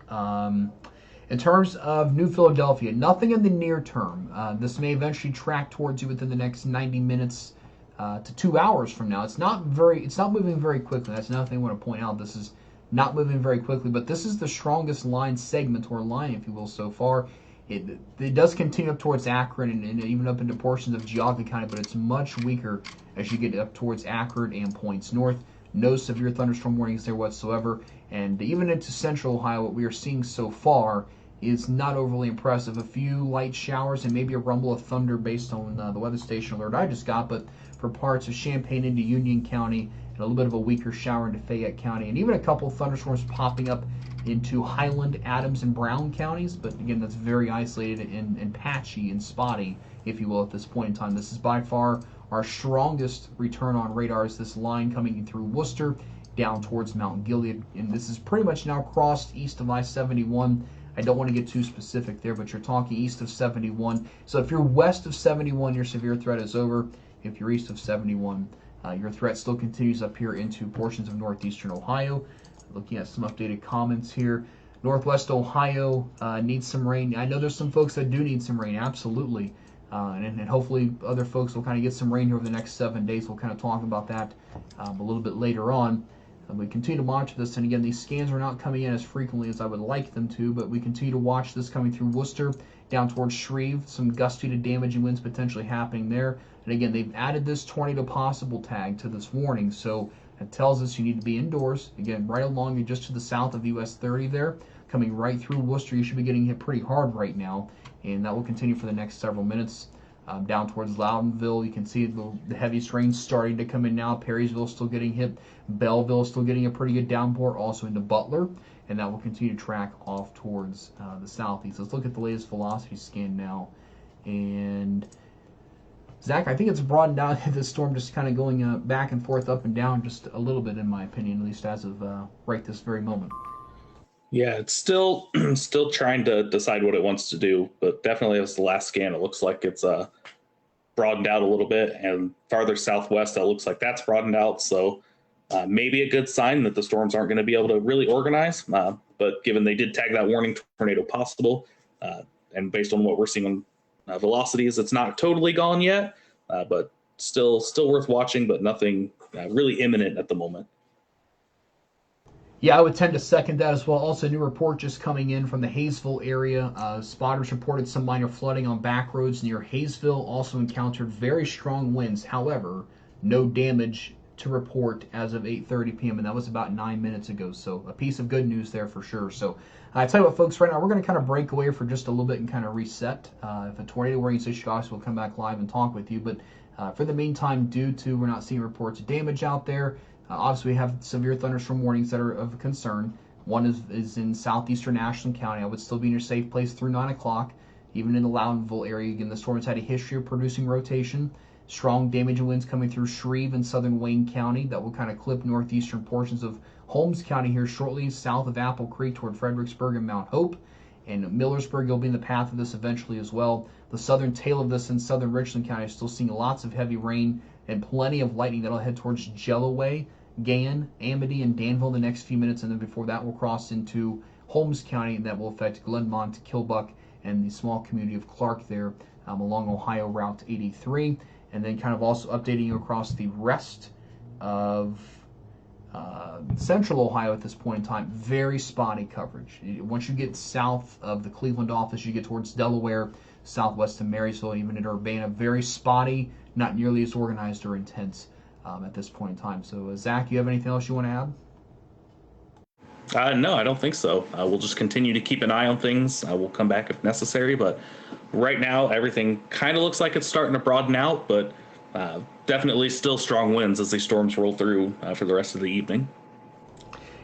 In terms of New Philadelphia, nothing in the near term. This may eventually track towards you within the next 90 minutes to 2 hours from now. It's not moving very quickly. That's another thing I want to point out. This is not moving very quickly, but this is the strongest line segment, or line, if you will, so far. It does continue up towards Akron and even up into portions of Cuyahoga County, but it's much weaker as you get up towards Akron and points north. No severe thunderstorm warnings there whatsoever, and even into central Ohio, what we are seeing so far is not overly impressive. A few light showers and maybe a rumble of thunder based on the weather station alert I just got, but for parts of Champaign into Union County, and a little bit of a weaker shower into Fayette County, and even a couple of thunderstorms popping up into Highland, Adams, and Brown counties. But again, that's very isolated and patchy and spotty, if you will, at this point in time. This is by far our strongest return on radar, is this line coming through Worcester down towards Mount Gilead, and this is pretty much now crossed east of I-71. I don't want to get too specific there, but you're talking east of 71. So if you're west of 71, your severe threat is over. If you're east of 71, your threat still continues up here into portions of northeastern Ohio. Looking at some updated comments here. Northwest Ohio needs some rain. I know there's some folks that do need some rain, absolutely. And hopefully other folks will kind of get some rain here over the next 7 days. We'll kind of talk about that a little bit later on. We continue to monitor this, and again, these scans are not coming in as frequently as I would like them to, but we continue to watch this coming through Worcester down towards Shreve. Some gusty to damaging winds potentially happening there. And again, they've added this tornado possible tag to this warning, so it tells us you need to be indoors. Again, right along and just to the south of US 30 there, coming right through Worcester. You should be getting hit pretty hard right now, and that will continue for the next several minutes. Down towards Loudonville, you can see the heaviest rain starting to come in now. Perrysville still getting hit. Belleville still getting a pretty good downpour, also into Butler, and that will continue to track off towards the southeast. Let's look at the latest velocity scan now. And Zach, I think it's broadened out. This storm just kind of going back and forth, up and down, just a little bit, in my opinion, at least as of right this very moment. Yeah, it's still trying to decide what it wants to do, but definitely as the last scan, it looks like it's broadened out a little bit, and farther southwest, it looks like that's broadened out. So maybe a good sign that the storms aren't going to be able to really organize. But given they did tag that warning tornado possible, and based on what we're seeing on velocities, it's not totally gone yet, but still worth watching, but nothing really imminent at the moment. Yeah, I would tend to second that as well. Also, a new report just coming in from the Hayesville area. Spotters reported some minor flooding on back roads near Hayesville. Also encountered very strong winds. However, no damage to report as of 8:30 p.m., and that was about 9 minutes ago. So a piece of good news there for sure. So I tell you what, folks, right now we're going to kind of break away for just a little bit and kind of reset. If a tornado warning issue, we'll come back live and talk with you. But for the meantime, due to we're not seeing reports of damage out there, obviously, we have severe thunderstorm warnings that are of concern. One is in southeastern Ashland County. I would still be in your safe place through 9 o'clock, even in the Loudonville area. Again, the storm has had a history of producing rotation. Strong damaging winds coming through Shreve and southern Wayne County that will kind of clip northeastern portions of Holmes County here shortly, south of Apple Creek toward Fredericksburg and Mount Hope. And Millersburg will be in the path of this eventually as well. The southern tail of this in southern Richland County is still seeing lots of heavy rain and plenty of lightning that'll head towards Jellaway, Gann, Amity, and Danville the next few minutes, and then before that we'll cross into Holmes County, and that will affect Glenmont, Kilbuck, and the small community of Clark there along Ohio Route 83, and then kind of also updating you across the rest of central Ohio at this point in time. Very spotty coverage. Once you get south of the Cleveland office, you get towards Delaware, southwest of Marysville, even in Urbana. Very spotty, not nearly as organized or intense at this point in time. So, Zach, you have anything else you want to add? No, I don't think so. We'll just continue to keep an eye on things. We'll come back if necessary, but right now, everything kind of looks like it's starting to broaden out, but definitely still strong winds as these storms roll through for the rest of the evening.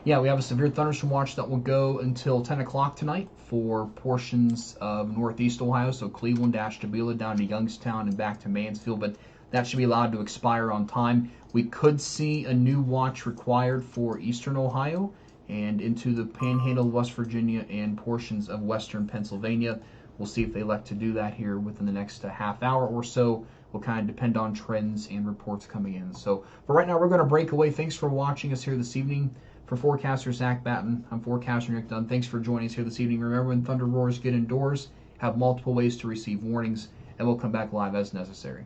Yeah, we have a severe thunderstorm watch that will go until 10 o'clock tonight for portions of northeast Ohio, so Cleveland, Ashtabula, down to Youngstown, and back to Mansfield, but that should be allowed to expire on time. We could see a new watch required for eastern Ohio and into the panhandle of West Virginia and portions of western Pennsylvania. We'll see if they elect to do that here within the next half hour or so. Will kind of depend on trends and reports coming in. So for right now, we're going to break away. Thanks for watching us here this evening. For forecaster Zach Battin, I'm forecaster Nick Dunn. Thanks for joining us here this evening. Remember, when thunder roars, get indoors, have multiple ways to receive warnings, and we'll come back live as necessary.